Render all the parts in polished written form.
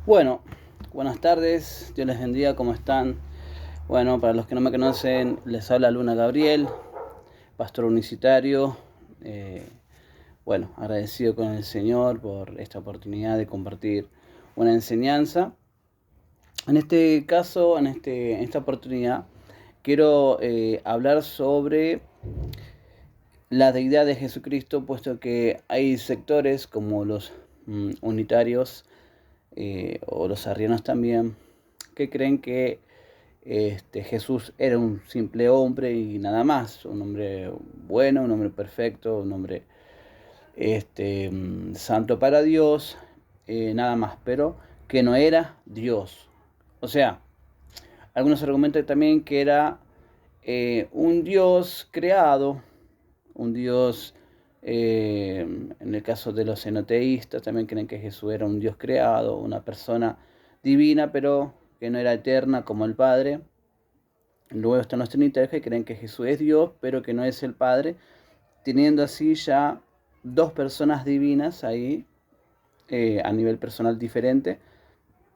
Bueno, buenas tardes, Dios les bendiga, ¿cómo están? Bueno, para los que no me conocen, les habla Luna Gabriel, pastor universitario. Eh, Agradecido con el Señor por esta oportunidad de compartir una enseñanza. En este caso, en esta oportunidad, quiero hablar sobre la deidad de Jesucristo, puesto que hay sectores como los unitarios o los arrianos también, que creen que Jesús era un simple hombre y nada más, un hombre bueno, un hombre perfecto, un hombre santo para Dios, nada más, pero que no era Dios. O sea, algunos argumentan también que era un Dios creado, un Dios, en el caso de los enoteístas, también creen que Jesús era un Dios creado, una persona divina, pero que no era eterna como el Padre. Luego están los trinitarios que creen que Jesús es Dios, pero que no es el Padre, teniendo así ya dos personas divinas ahí, a nivel personal diferente.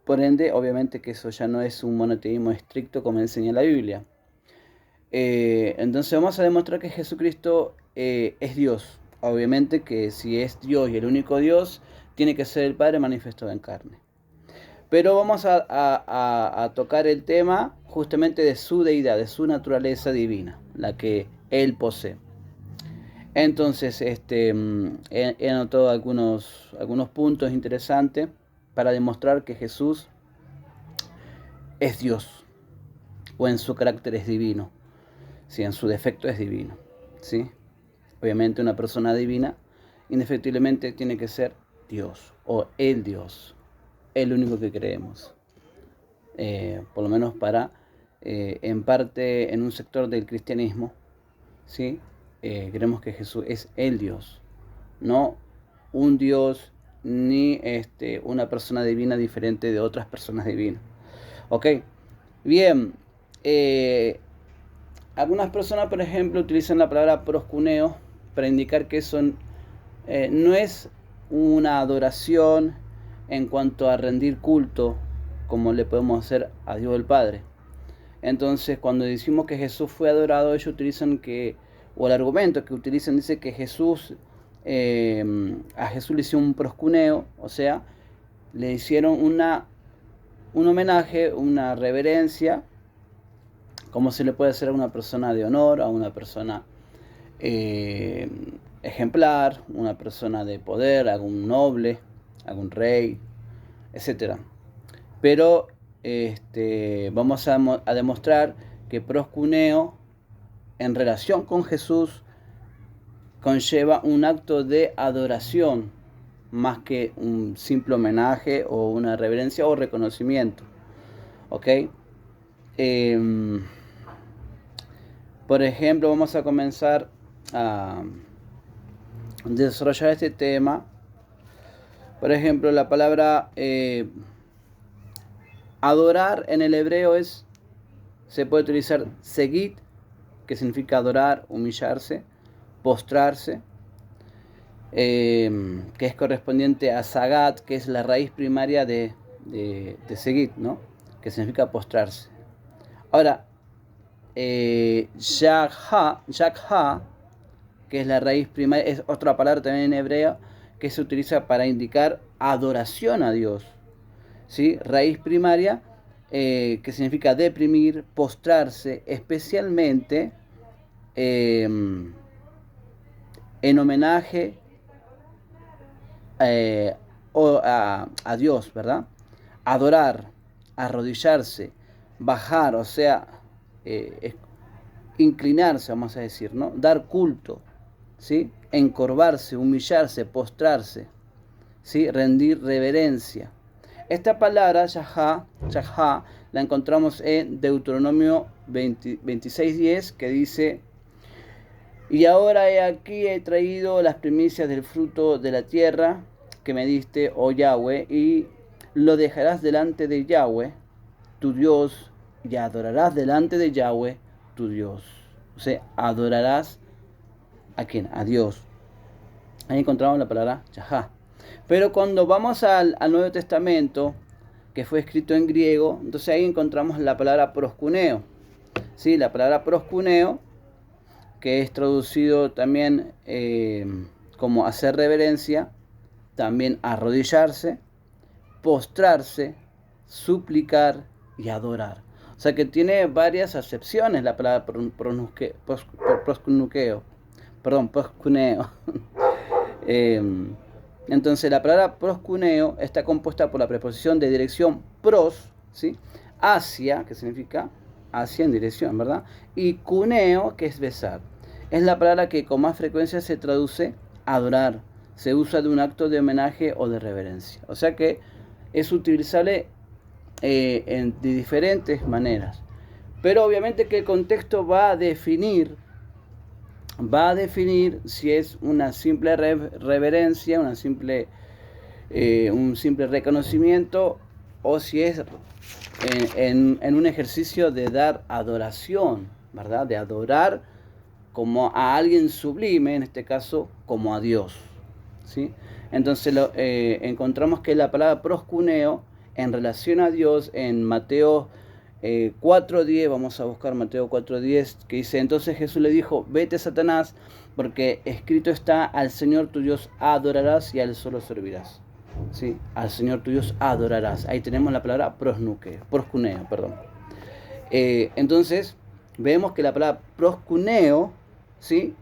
Por ende, obviamente que eso ya no es un monoteísmo estricto como enseña la Biblia. Entonces vamos a demostrar que Jesucristo es Dios. Obviamente que si es Dios y el único Dios, tiene que ser el Padre manifestado en carne. Pero vamos a tocar el tema justamente de su deidad, de su naturaleza divina, la que Él posee. Entonces, he anotado algunos puntos interesantes para demostrar que Jesús es Dios, o en su carácter es divino, ¿sí? En su defecto es divino, ¿sí? Obviamente una persona divina indefectiblemente tiene que ser Dios, o el Dios, el único que creemos. Por lo menos en parte, en un sector del cristianismo, ¿sí? Creemos que Jesús es el Dios, no un Dios ni una persona divina diferente de otras personas divinas. Ok, bien. eh, Algunas personas, por ejemplo, utilizan la palabra proscuneo para indicar que eso no es una adoración en cuanto a rendir culto como le podemos hacer a Dios el Padre. Entonces, cuando decimos que Jesús fue adorado, ellos utilizan o el argumento que utilizan dice que a Jesús le hicieron un proscuneo, o sea, le hicieron un homenaje, una reverencia, como se le puede hacer a una persona de honor, a una persona eh, ejemplar, una persona de poder, algún noble, algún rey, etcétera. Pero vamos a demostrar que proscuneo en relación con Jesús conlleva un acto de adoración más que un simple homenaje o una reverencia o reconocimiento. ¿Ok? Por ejemplo, vamos a comenzar a desarrollar este tema. Por ejemplo, la palabra adorar en el hebreo se puede utilizar segid, que significa adorar, humillarse, postrarse, que es correspondiente a sagat, que es la raíz primaria de segid, ¿no? Que significa postrarse. Ahora, yakha, que es la raíz primaria, es otra palabra también en hebreo que se utiliza para indicar adoración a Dios, ¿sí? Raíz primaria, que significa deprimir, postrarse, especialmente en homenaje eh, a Dios, ¿verdad? Adorar, arrodillarse, bajar, o sea, inclinarse, vamos a decir, ¿no? Dar culto, ¿sí? Encorvarse, humillarse, postrarse, ¿sí? Rendir reverencia. Esta palabra, yahá, la encontramos en Deuteronomio 26:10, que dice: y ahora he aquí he traído las primicias del fruto de la tierra que me diste, oh Yahweh, y lo dejarás delante de Yahweh, tu Dios, y adorarás delante de Yahweh, tu Dios. O sea, adorarás ¿a quién? A Dios. Ahí encontramos la palabra Yahá. Pero cuando vamos al Nuevo Testamento, que fue escrito en griego. Entonces ahí encontramos la palabra proskuneo. ¿Sí? La palabra proskuneo, que es traducido también como hacer reverencia, también arrodillarse, postrarse, suplicar y adorar. O sea que tiene varias acepciones la palabra proskuneo. Entonces la palabra proskuneo está compuesta por la preposición de dirección pros, ¿sí? Hacia, que significa hacia, en dirección, ¿verdad? Y cuneo, que es besar. Es la palabra que con más frecuencia se traduce adorar. Se usa de un acto de homenaje o de reverencia. O sea que es utilizable de diferentes maneras. Pero obviamente que el contexto va a definir si es una simple reverencia, un simple reconocimiento, o si es en un ejercicio de dar adoración, ¿verdad? De adorar como a alguien sublime, en este caso como a Dios, ¿sí? Entonces encontramos que la palabra proskuneo en relación a Dios en Mateo 4.10, vamos a buscar Mateo 4.10, que dice: entonces Jesús le dijo, vete, Satanás, porque escrito está, al Señor tu Dios adorarás y a Él solo servirás. ¿Sí? Al Señor tu Dios adorarás. Ahí tenemos la palabra proskuneo, perdón. Entonces vemos que la palabra proskuneo, ¿sí?,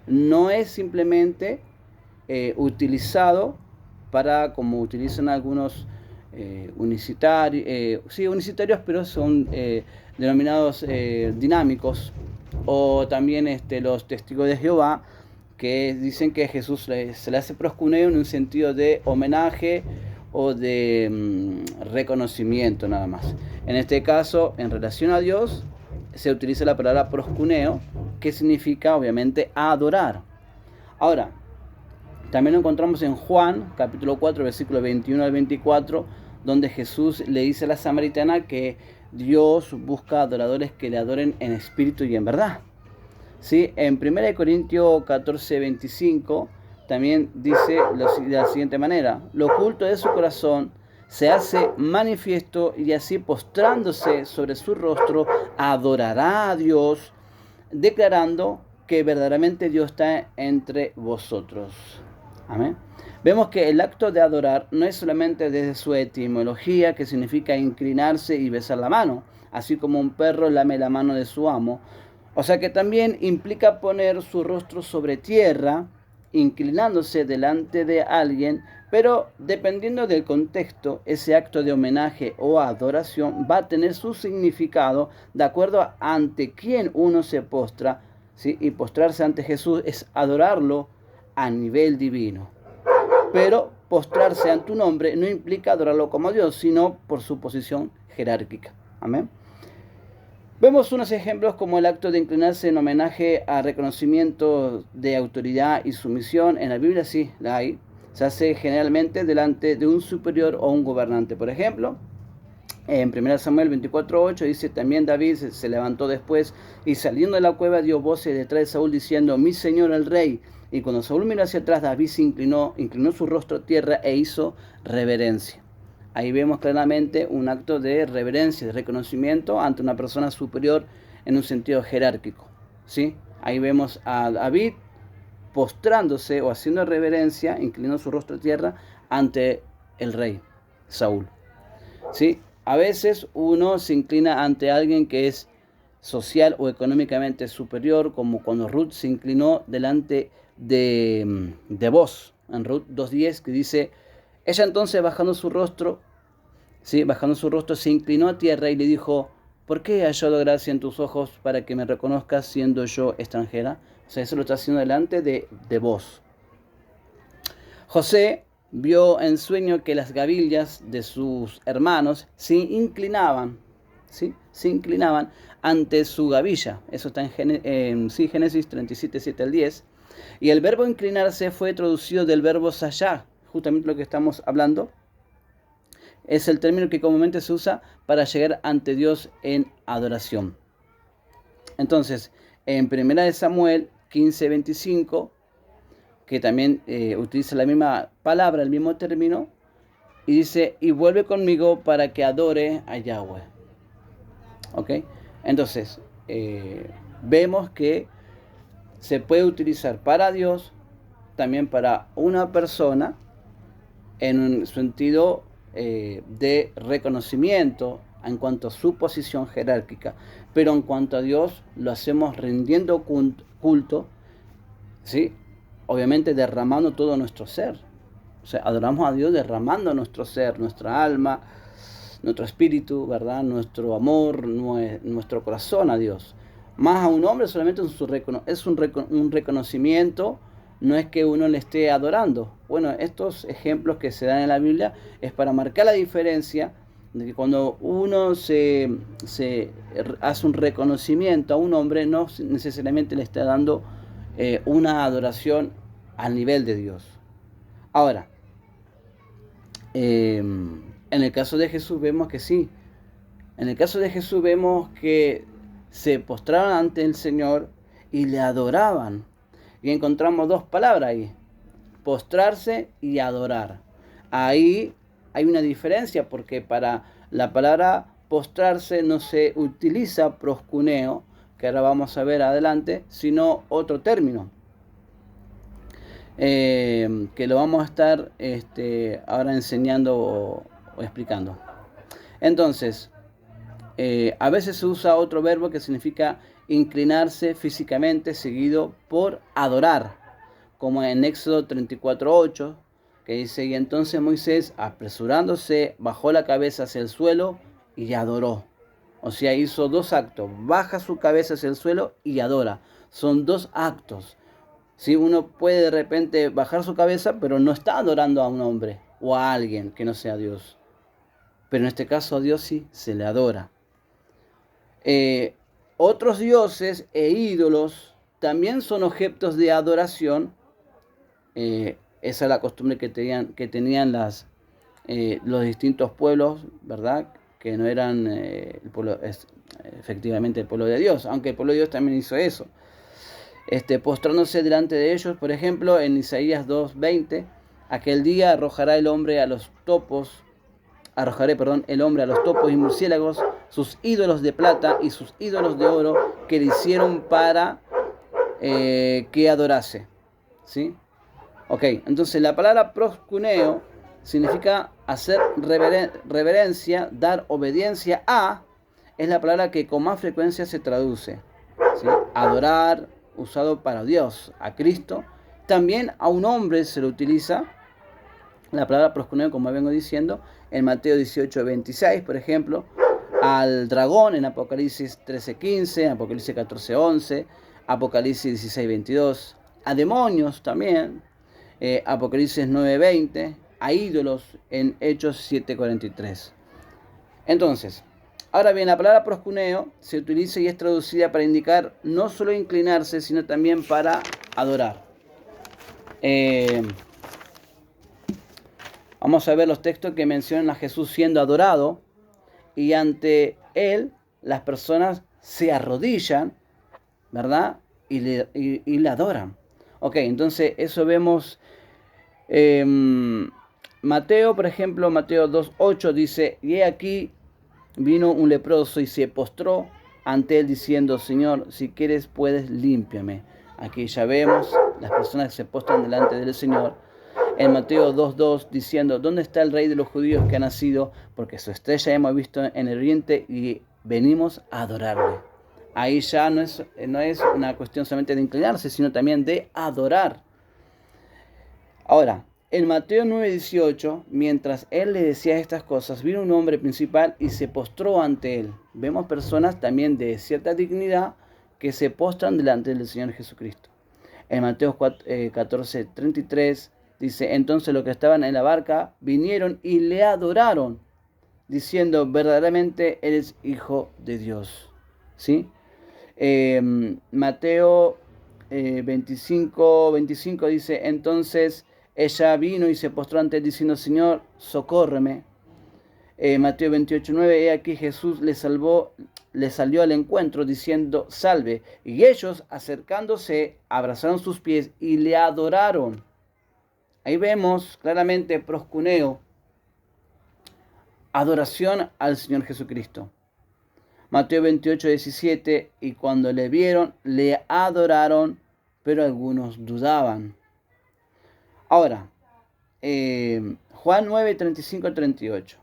no es simplemente utilizado para, como utilizan algunos unicitarios, pero son denominados dinámicos, o también los testigos de Jehová, que dicen que Jesús se le hace proskuneo en un sentido de homenaje o de reconocimiento nada más. En este caso, en relación a Dios, se utiliza la palabra proskuneo, que significa obviamente adorar. Ahora, también lo encontramos en Juan, capítulo 4, versículos 21 al 24, donde Jesús le dice a la samaritana que Dios busca adoradores que le adoren en espíritu y en verdad. ¿Sí? En 1 Corintios 14, 25 también dice de la siguiente manera: lo oculto de su corazón se hace manifiesto, y así postrándose sobre su rostro adorará a Dios, declarando que verdaderamente Dios está entre vosotros. Amén. Vemos que el acto de adorar no es solamente desde su etimología, que significa inclinarse y besar la mano, así como un perro lame la mano de su amo. O sea que también implica poner su rostro sobre tierra, inclinándose delante de alguien, pero dependiendo del contexto, ese acto de homenaje o adoración va a tener su significado de acuerdo a ante quién uno se postra, ¿sí? Y postrarse ante Jesús es adorarlo a nivel divino. Pero postrarse ante un hombre no implica adorarlo como Dios, sino por su posición jerárquica. Amén. Vemos unos ejemplos como el acto de inclinarse en homenaje a reconocimiento de autoridad y sumisión. En la Biblia sí la hay. Se hace generalmente delante de un superior o un gobernante. Por ejemplo, en 1 Samuel 24:8 dice: también David se levantó después y saliendo de la cueva dio voces detrás de Saúl diciendo: mi señor el rey. Y cuando Saúl miró hacia atrás, David se inclinó su rostro a tierra e hizo reverencia. Ahí vemos claramente un acto de reverencia, de reconocimiento ante una persona superior en un sentido jerárquico, ¿sí? Ahí vemos a David postrándose o haciendo reverencia, inclinando su rostro a tierra ante el rey Saúl, ¿sí? A veces uno se inclina ante alguien que es social o económicamente superior, como cuando Ruth se inclinó delante de Boaz, en Ruth 2:10, que dice: ella entonces bajando su rostro, se inclinó a tierra y le dijo: ¿por qué he hallado gracia en tus ojos para que me reconozcas siendo yo extranjera? O sea, eso lo está haciendo delante de Boaz. José vio en sueño que las gavillas de sus hermanos se inclinaban, ¿sí? Se inclinaban ante su gavilla. Eso está en Génesis 37, 7 al 10. Y el verbo inclinarse fue traducido del verbo sayá, justamente lo que estamos hablando. Es el término que comúnmente se usa para llegar ante Dios en adoración. Entonces, en 1 Samuel 15:25, que también utiliza la misma palabra, el mismo término, Y dice, y vuelve conmigo para que adore a Yahweh. ¿Ok? Entonces, vemos que se puede utilizar para Dios, también para una persona, en un sentido de reconocimiento en cuanto a su posición jerárquica. Pero en cuanto a Dios, lo hacemos rindiendo culto, ¿sí? Obviamente derramando todo nuestro ser. O sea, adoramos a Dios derramando nuestro ser, nuestra alma, nuestro espíritu, ¿verdad? Nuestro amor, nuestro corazón a Dios. Más a un hombre solamente es un reconocimiento, no es que uno le esté adorando. Bueno, estos ejemplos que se dan en la Biblia es para marcar la diferencia de que cuando uno se hace un reconocimiento a un hombre, no necesariamente le está dando una adoración al nivel de Dios. Ahora, en el caso de Jesús vemos que sí. En el caso de Jesús vemos que se postraban ante el Señor y le adoraban. Y encontramos dos palabras ahí: postrarse y adorar. Ahí hay una diferencia, porque para la palabra postrarse no se utiliza proscuneo, que ahora vamos a ver adelante, sino otro término. Que lo vamos a estar ahora enseñando o explicando. Entonces, a veces se usa otro verbo que significa inclinarse físicamente, seguido por adorar, como en Éxodo 34:8, que dice, y entonces Moisés, apresurándose, bajó la cabeza hacia el suelo y adoró. O sea, hizo dos actos: baja su cabeza hacia el suelo y adora. Son dos actos. ¿Sí? Uno puede de repente bajar su cabeza, pero no está adorando a un hombre o a alguien que no sea Dios. Pero en este caso a Dios sí se le adora. Otros dioses e ídolos también son objetos de adoración. Esa es la costumbre que tenían los distintos pueblos, ¿verdad? Que no eran efectivamente el pueblo de Dios, aunque el pueblo de Dios también hizo eso. Postrándose delante de ellos, por ejemplo, en Isaías 2:20, aquel día arrojaré el hombre a los topos y murciélagos, sus ídolos de plata y sus ídolos de oro que le hicieron para que adorase. ¿Sí? Ok, entonces la palabra proscuneo significa hacer reverencia, dar obediencia a, es la palabra que con más frecuencia se traduce. ¿Sí? Adorar, usado para Dios, a Cristo. También a un hombre se le utiliza la palabra proscuneo, como vengo diciendo, en Mateo 18:26, por ejemplo, al dragón en Apocalipsis 13:15, Apocalipsis 14:11, Apocalipsis 16:22, a demonios también, Apocalipsis 9:20, a ídolos en Hechos 7:43. Entonces, ahora bien, la palabra proscuneo se utiliza y es traducida para indicar no solo inclinarse, sino también para adorar. Vamos a ver los textos que mencionan a Jesús siendo adorado, y ante él las personas se arrodillan, ¿verdad? Y le adoran. Ok, entonces eso vemos. Mateo, por ejemplo, Mateo 2:8 dice, y he aquí vino un leproso y se postró ante él diciendo, Señor, si quieres puedes límpiame. Aquí ya vemos las personas que se postran delante del Señor. En Mateo 2:2 diciendo, ¿dónde está el rey de los judíos que ha nacido? Porque su estrella hemos visto en el oriente y venimos a adorarle. Ahí ya no es una cuestión solamente de inclinarse, sino también de adorar. Ahora, en Mateo 9:18, mientras él le decía estas cosas, vino un hombre principal y se postró ante él. Vemos personas también de cierta dignidad que se postran delante del Señor Jesucristo. En Mateo 14:33 dice, entonces los que estaban en la barca vinieron y le adoraron, diciendo, verdaderamente eres hijo de Dios. ¿Sí? Mateo 25:25 dice, entonces ella vino y se postró ante él diciendo, Señor, socórreme. Mateo 28:9, he aquí Jesús le salió al encuentro diciendo, salve. Y ellos, acercándose, abrazaron sus pies y le adoraron. Ahí vemos claramente proscuneo. adoración al Señor Jesucristo. Mateo 28, 17, y cuando le vieron, le adoraron, pero algunos dudaban. Ahora, Juan 9, 35, 38.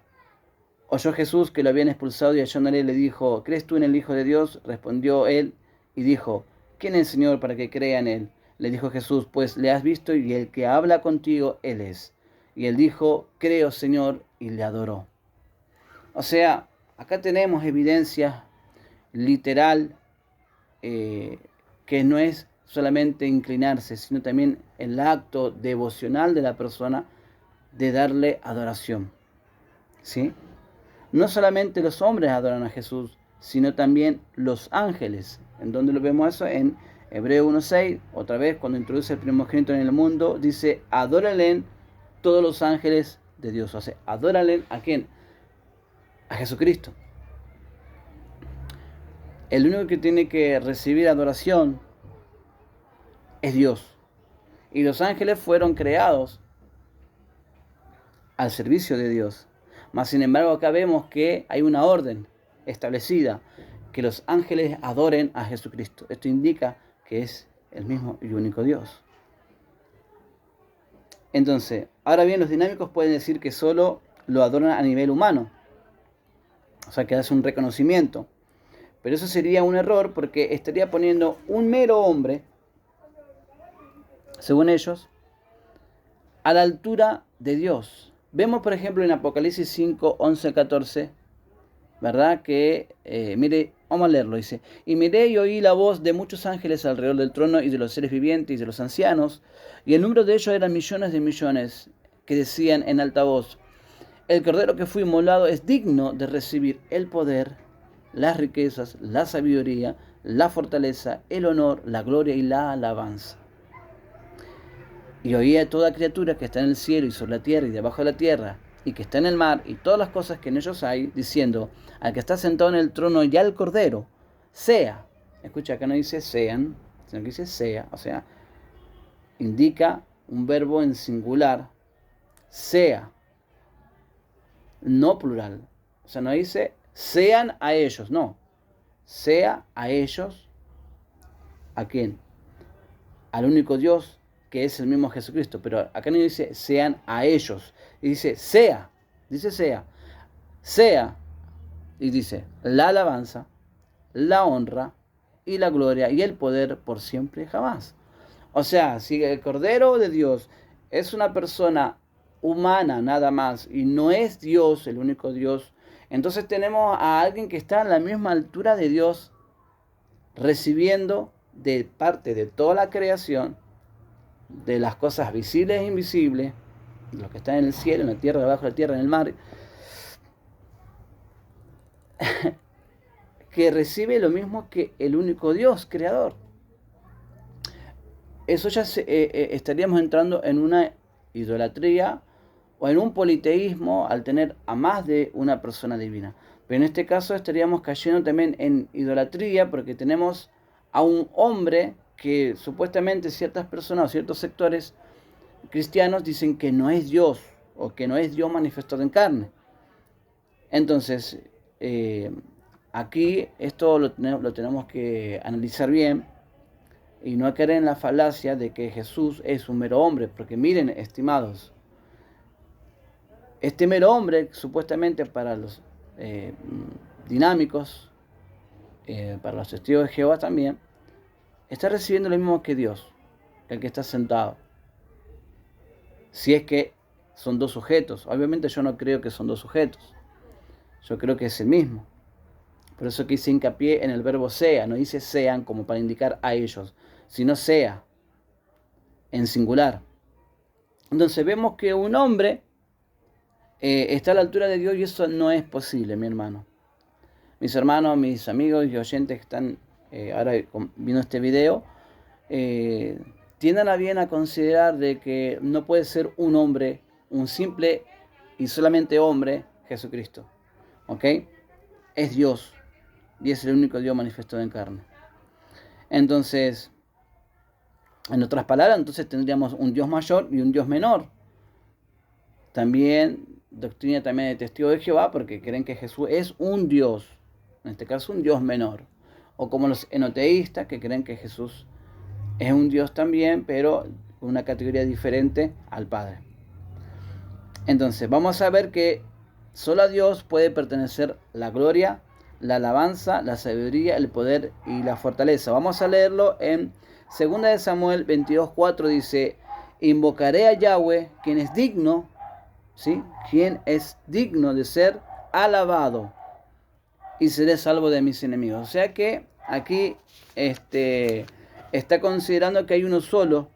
Oyó Jesús que lo habían expulsado y hallándole le dijo, ¿crees tú en el Hijo de Dios? Respondió él y dijo, ¿quién es el Señor para que crea en él? Le dijo Jesús, pues le has visto y el que habla contigo, él es. Y él dijo, creo Señor, y le adoró. O sea, acá tenemos evidencia literal que no es solamente inclinarse, sino también el acto devocional de la persona de darle adoración. ¿Sí? No solamente los hombres adoran a Jesús, sino también los ángeles. ¿En dónde lo vemos eso? En Hebreo 1.6, otra vez cuando introduce el primogénito en el mundo, dice, adórale todos los ángeles de Dios. O sea, adórale ¿a quién? A Jesucristo. El único que tiene que recibir adoración es Dios. Y los ángeles fueron creados al servicio de Dios. Mas sin embargo acá vemos que hay una orden establecida, que los ángeles adoren a Jesucristo. Esto indica que es el mismo y único Dios. Entonces, ahora bien, los dinámicos pueden decir que solo lo adoran a nivel humano. O sea, que hace un reconocimiento. Pero eso sería un error porque estaría poniendo un mero hombre, según ellos, a la altura de Dios. Vemos, por ejemplo, en Apocalipsis 5, 11, 14, ¿verdad? Que, mire, vamos a leerlo, dice, y miré y oí la voz de muchos ángeles alrededor del trono y de los seres vivientes y de los ancianos, y el número de ellos eran millones de millones, que decían en alta voz, el cordero que fue inmolado es digno de recibir el poder, las riquezas, la sabiduría, la fortaleza, el honor, la gloria y la alabanza. Y oía a toda criatura que está en el cielo y sobre la tierra y debajo de la tierra, y que está en el mar, y todas las cosas que en ellos hay, diciendo, al que está sentado en el trono y al cordero, sea, escucha, acá no dice sean, sino que dice sea, o sea, indica un verbo en singular, sea, no plural, o sea, no dice sean a ellos, no, sea a ellos, ¿a quién? Al único Dios, que es el mismo Jesucristo, pero acá no dice sean a ellos, y dice sea, sea, y dice la alabanza, la honra y la gloria y el poder por siempre y jamás. O sea, si el Cordero de Dios es una persona humana nada más y no es Dios, el único Dios, entonces tenemos a alguien que está en la misma altura de Dios, recibiendo de parte de toda la creación, de las cosas visibles e invisibles, de lo que está en el cielo, en la tierra, debajo de la tierra, en el mar, que recibe lo mismo que el único Dios, creador. Eso ya estaríamos entrando en una idolatría o en un politeísmo al tener a más de una persona divina. Pero en este caso estaríamos cayendo también en idolatría porque tenemos a un hombre que supuestamente ciertas personas o ciertos sectores cristianos dicen que no es Dios o que no es Dios manifestado en carne. Entonces, aquí esto lo tenemos que analizar bien y no caer en la falacia de que Jesús es un mero hombre, porque miren, estimados, este mero hombre, supuestamente para los dinámicos, para los testigos de Jehová también, está recibiendo lo mismo que Dios, el que está sentado. Si es que son dos sujetos, obviamente yo no creo que son dos sujetos, yo creo que es el mismo. Por eso que hice hincapié en el verbo sea, no dice sean como para indicar a ellos, sino sea, en singular. Entonces vemos que un hombre está a la altura de Dios y eso no es posible, mi hermano. Mis hermanos, mis amigos y oyentes que están ahora viendo este video, tiendan a bien a considerar de que no puede ser un hombre, un simple y solamente hombre, Jesucristo. ¿Ok? Es Dios y es el único Dios manifestado en carne. Entonces, en otras palabras, entonces tendríamos un Dios mayor y un Dios menor. También doctrina también de Testigos de Jehová, porque creen que Jesús es un Dios, en este caso un Dios menor. O como los enoteístas, que creen que Jesús es un Dios también, pero con una categoría diferente al Padre. Entonces, vamos a ver que solo a Dios puede pertenecer la gloria, la alabanza, la sabiduría, el poder y la fortaleza. Vamos a leerlo en 2 de Samuel 22:4, dice: invocaré a Yahweh, quien es digno, ¿sí? Quien es digno de ser alabado, y seré salvo de mis enemigos. O sea que aquí está considerando que hay uno solo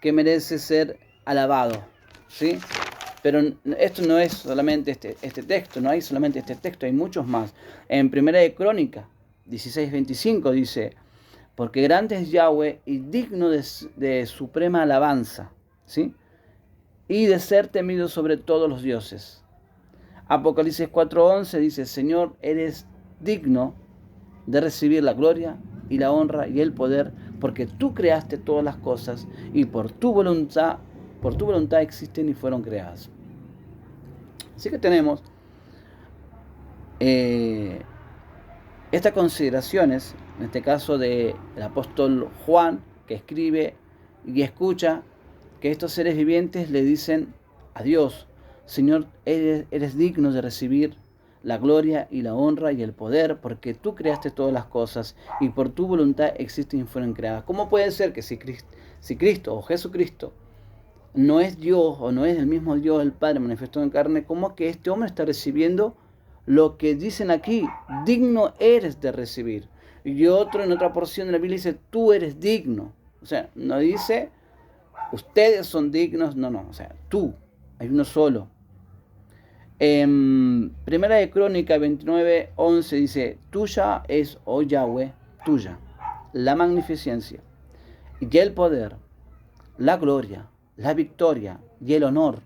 que merece ser alabado, ¿sí? Pero esto no es solamente este texto, no hay solamente este texto, hay muchos más. En Primera de Crónica 16:25 dice: porque grande es Yahweh y digno de suprema alabanza, ¿sí? Y de ser temido sobre todos los dioses. Apocalipsis 4:11 dice: Señor, eres digno de recibir la gloria y la honra y el poder, porque tú creaste todas las cosas y por tu voluntad existen y fueron creadas. Así que tenemos estas consideraciones, en este caso del apóstol Juan, que escribe y escucha que estos seres vivientes le dicen a Dios: Señor, eres digno de recibir la gloria y la honra y el poder, porque tú creaste todas las cosas y por tu voluntad existen y fueron creadas. ¿Cómo puede ser que si Cristo o Jesucristo no es Dios o no es el mismo Dios, el Padre manifestado en carne, cómo que este hombre está recibiendo lo que dicen aquí: digno eres de recibir? Y otro, en otra porción de la Biblia, dice: tú eres digno. O sea, no dice ustedes son dignos, no, o sea, tú, hay uno solo. En Primera de Crónica 29:11 dice: tuya es, oh Yahweh, tuya, la magnificencia y el poder, la gloria, la victoria y el honor,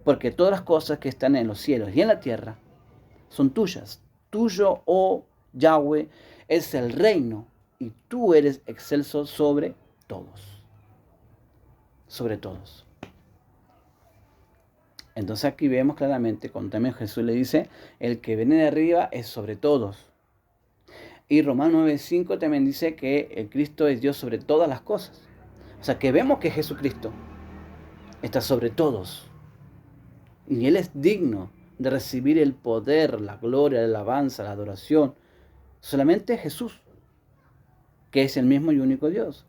porque todas las cosas que están en los cielos y en la tierra son tuyas. Tuyo, oh Yahweh, es el reino y tú eres excelso sobre todos. Sobre todos. Entonces aquí vemos claramente, cuando también Jesús le dice: el que viene de arriba es sobre todos. Y Romanos 9:5 también dice que el Cristo es Dios sobre todas las cosas. O sea que vemos que Jesucristo está sobre todos. Y Él es digno de recibir el poder, la gloria, la alabanza, la adoración. Solamente Jesús, que es el mismo y único Dios.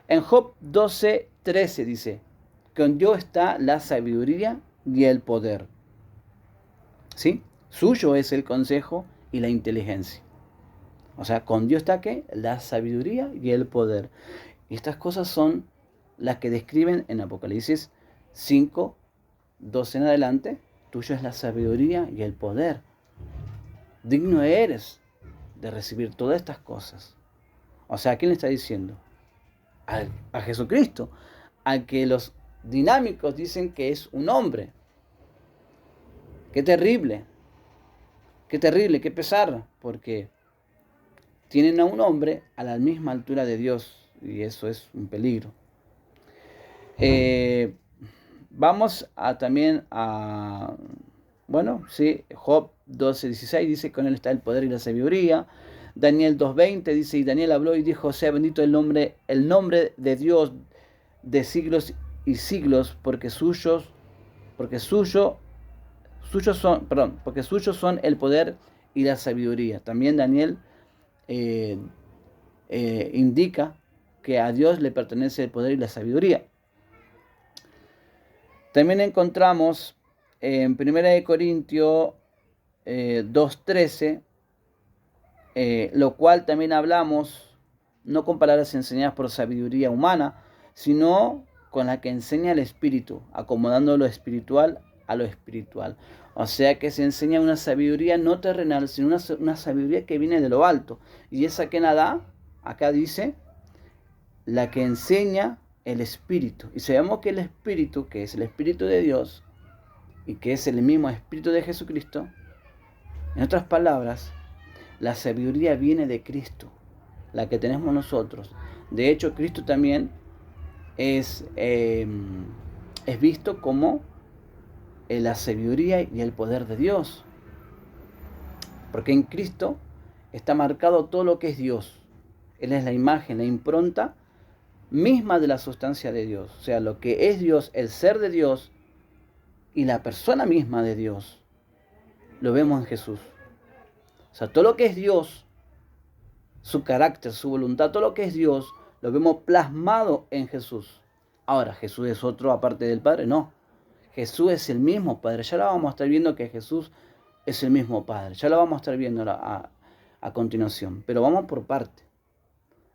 En Job 12:13 dice: con Dios está la sabiduría y el poder. ¿Sí? Suyo es el consejo y la inteligencia. O sea, con Dios está ¿qué? La sabiduría y el poder. Y estas cosas son las que describen en Apocalipsis 5:12 en adelante: tuyo es la sabiduría y el poder. Digno eres de recibir todas estas cosas. O sea, ¿a quién le está diciendo? A Jesucristo, al que los dinámicos dicen que es un hombre. Qué terrible, qué pesar, porque tienen a un hombre a la misma altura de Dios, y eso es un peligro. Vamos también a, Job 12:16 dice: con él está el poder y la sabiduría. Daniel 2:20 dice: y Daniel habló y dijo: sea bendito el nombre de Dios de siglos y siglos, porque suyos son el poder y la sabiduría. También Daniel indica que a Dios le pertenece el poder y la sabiduría. También encontramos en 1 Corintios 2:13, lo cual también hablamos, no con palabras enseñadas por sabiduría humana, sino con la que enseña el Espíritu, acomodando lo espiritual a lo espiritual. O sea que se enseña una sabiduría no terrenal, sino una sabiduría que viene de lo alto. Y esa que nada, acá dice, la que enseña el Espíritu. Y sabemos que el Espíritu, que es el Espíritu de Dios, y que es el mismo Espíritu de Jesucristo, en otras palabras, la sabiduría viene de Cristo, la que tenemos nosotros. De hecho, Cristo también es visto como la sabiduría y el poder de Dios. Porque en Cristo está marcado todo lo que es Dios. Él es la imagen, la impronta misma de la sustancia de Dios. O sea, lo que es Dios, el ser de Dios y la persona misma de Dios, lo vemos en Jesús. O sea, todo lo que es Dios, su carácter, su voluntad, todo lo que es Dios, lo vemos plasmado en Jesús. Ahora, ¿Jesús es otro aparte del Padre? No. Jesús es el mismo Padre. Ya lo vamos a estar viendo que Jesús es el mismo Padre. Ya lo vamos a estar viendo a continuación. Pero vamos por parte.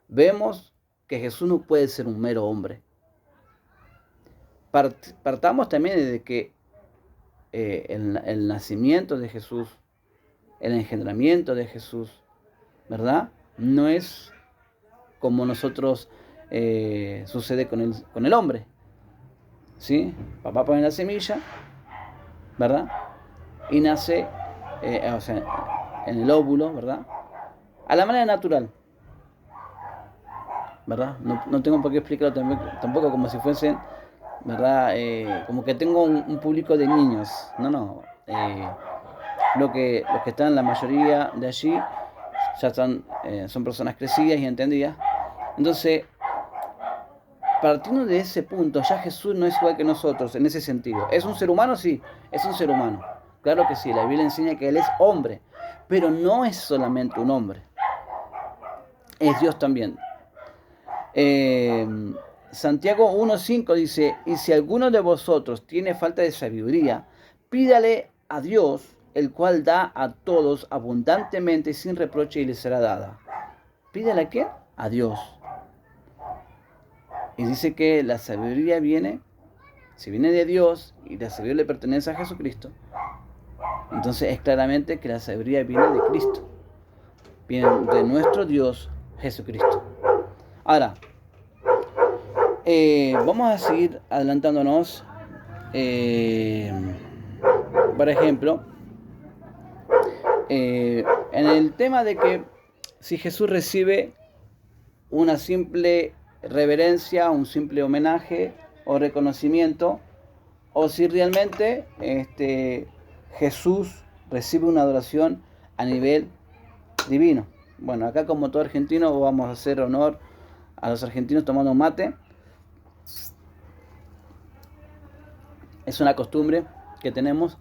Vemos que Jesús no puede ser un mero hombre. Partamos también de que el nacimiento de Jesús, el engendramiento de Jesús, ¿verdad? No es como nosotros sucede con el hombre. ¿Sí? Papá pone la semilla, ¿verdad? Y nace, o sea, en el óvulo, ¿verdad? A la manera natural, ¿verdad? No tengo por qué explicarlo tampoco como si fuesen, ¿verdad? Como que tengo un público de niños. No. Los que están, la mayoría de allí, ya son personas crecidas y entendidas. Entonces, partiendo de ese punto, ya Jesús no es igual que nosotros en ese sentido. ¿Es un ser humano? Sí, es un ser humano. Claro que sí, la Biblia enseña que Él es hombre, pero no es solamente un hombre. Es Dios también. Santiago 1:5 dice, y si alguno de vosotros tiene falta de sabiduría, pídale a Dios, el cual da a todos abundantemente sin reproche y le será dada. ¿Pídale a qué? A Dios. Y dice que la sabiduría si viene de Dios y la sabiduría le pertenece a Jesucristo, entonces es claramente que la sabiduría viene de Cristo. Viene de nuestro Dios Jesucristo. Ahora, vamos a seguir adelantándonos. Por ejemplo, en el tema de que si Jesús recibe una simple reverencia, un simple homenaje o reconocimiento, o si realmente Jesús recibe una adoración a nivel divino. Bueno, acá como todo argentino vamos a hacer honor a los argentinos tomando mate. Es una costumbre que tenemos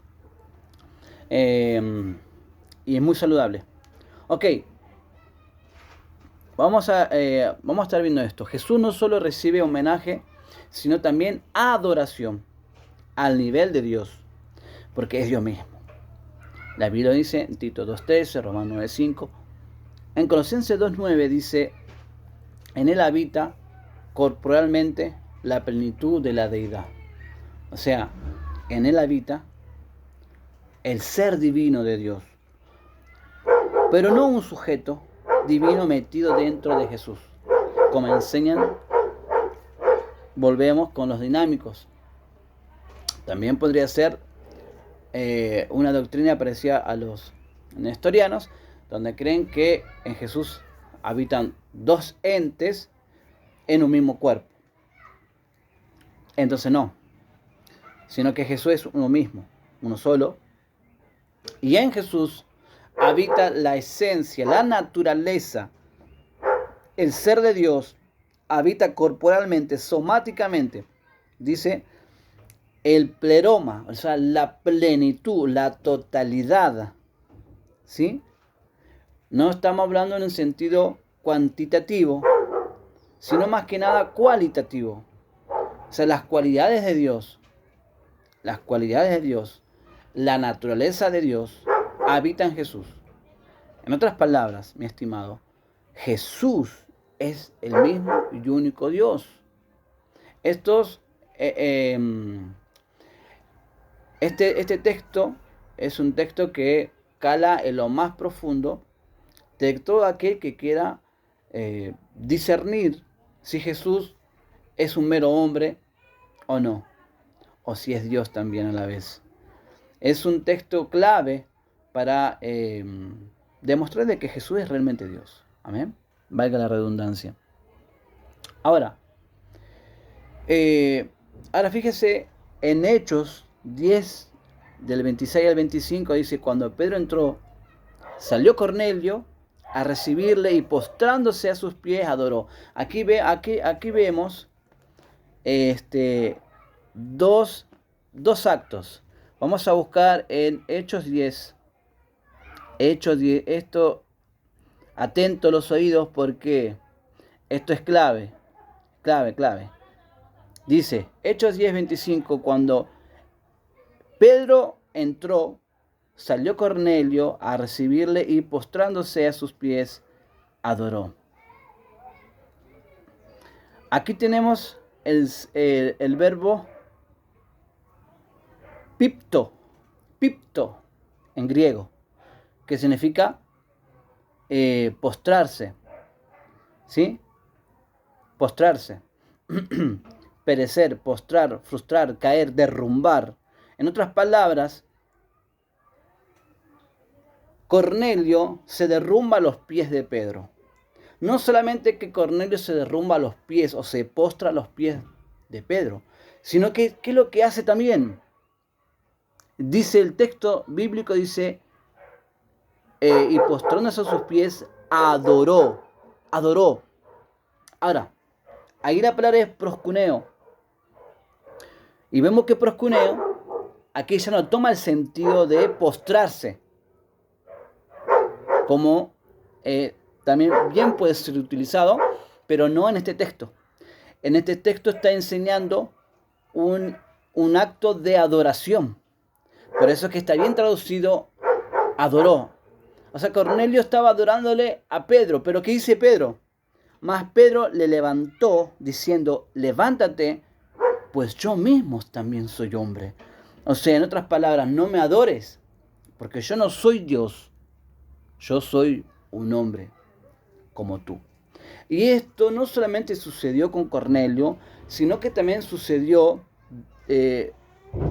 y es muy saludable. Ok, vamos a estar viendo esto. Jesús no solo recibe homenaje, sino también adoración al nivel de Dios, porque es Dios mismo. La Biblia dice en Tito 2:13, Romanos 9:5. En Colosenses 2:9 dice, en Él habita corporalmente la plenitud de la deidad. O sea, en Él habita el ser divino de Dios, pero no un sujeto divino metido dentro de Jesús, como enseñan, volvemos con los dinámicos. También podría ser una doctrina parecida a los nestorianos, donde creen que en Jesús habitan dos entes en un mismo cuerpo. Entonces no, sino que Jesús es uno mismo, uno solo, y en Jesús habita la esencia, la naturaleza, el ser de Dios, habita corporalmente, somáticamente, dice el pleroma, o sea, la plenitud, la totalidad, ¿sí? No estamos hablando en un sentido cuantitativo, sino más que nada cualitativo. O sea, las cualidades de Dios, la naturaleza de Dios, habita en Jesús. En otras palabras, mi estimado, Jesús es el mismo y único Dios. Este texto es un texto que cala en lo más profundo de todo aquel que quiera discernir si Jesús es un mero hombre o no, o si es Dios también a la vez. Es un texto clave para demostrar de que Jesús es realmente Dios. Amén. Valga la redundancia. Ahora fíjese en Hechos 10, del 26 al 25 dice, cuando Pedro entró, salió Cornelio a recibirle y postrándose a sus pies adoró. Aquí vemos dos actos. Vamos a buscar en Hechos 10. Hechos 10, esto, atento los oídos porque esto es clave. Dice, Hechos 10:25, cuando Pedro entró, salió Cornelio a recibirle y postrándose a sus pies, adoró. Aquí tenemos el verbo pipto en griego, que significa postrarse, ¿sí? Postrarse, perecer, postrar, frustrar, caer, derrumbar. En otras palabras, Cornelio se derrumba a los pies de Pedro. No solamente que Cornelio se derrumba a los pies o se postra a los pies de Pedro, sino que ¿qué es lo que hace también? Dice el texto bíblico, dice, y postrándose a sus pies, adoró. Ahora, ahí la palabra es proscuneo. Y vemos que proscuneo, aquí ya no toma el sentido de postrarse, como también bien puede ser utilizado, pero no en este texto. En este texto está enseñando un acto de adoración. Por eso es que está bien traducido, adoró. O sea, Cornelio estaba adorándole a Pedro, pero ¿qué dice Pedro? Mas Pedro le levantó diciendo, levántate, pues yo mismo también soy hombre. O sea, en otras palabras, no me adores, porque yo no soy Dios, yo soy un hombre como tú. Y esto no solamente sucedió con Cornelio, sino que también sucedió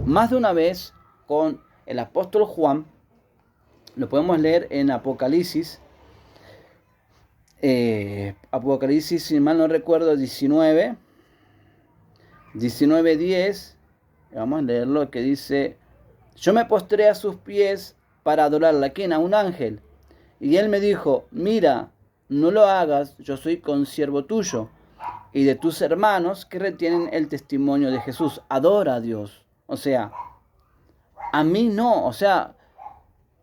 más de una vez con el apóstol Juan. Lo podemos leer en Apocalipsis. Apocalipsis, si mal no recuerdo, 19:10. Vamos a leerlo, que dice, yo me postré a sus pies para adorarle. ¿A quién? A un ángel. Y él me dijo, mira, no lo hagas, yo soy consiervo tuyo y de tus hermanos que retienen el testimonio de Jesús. Adora a Dios. O sea, a mí no. O sea,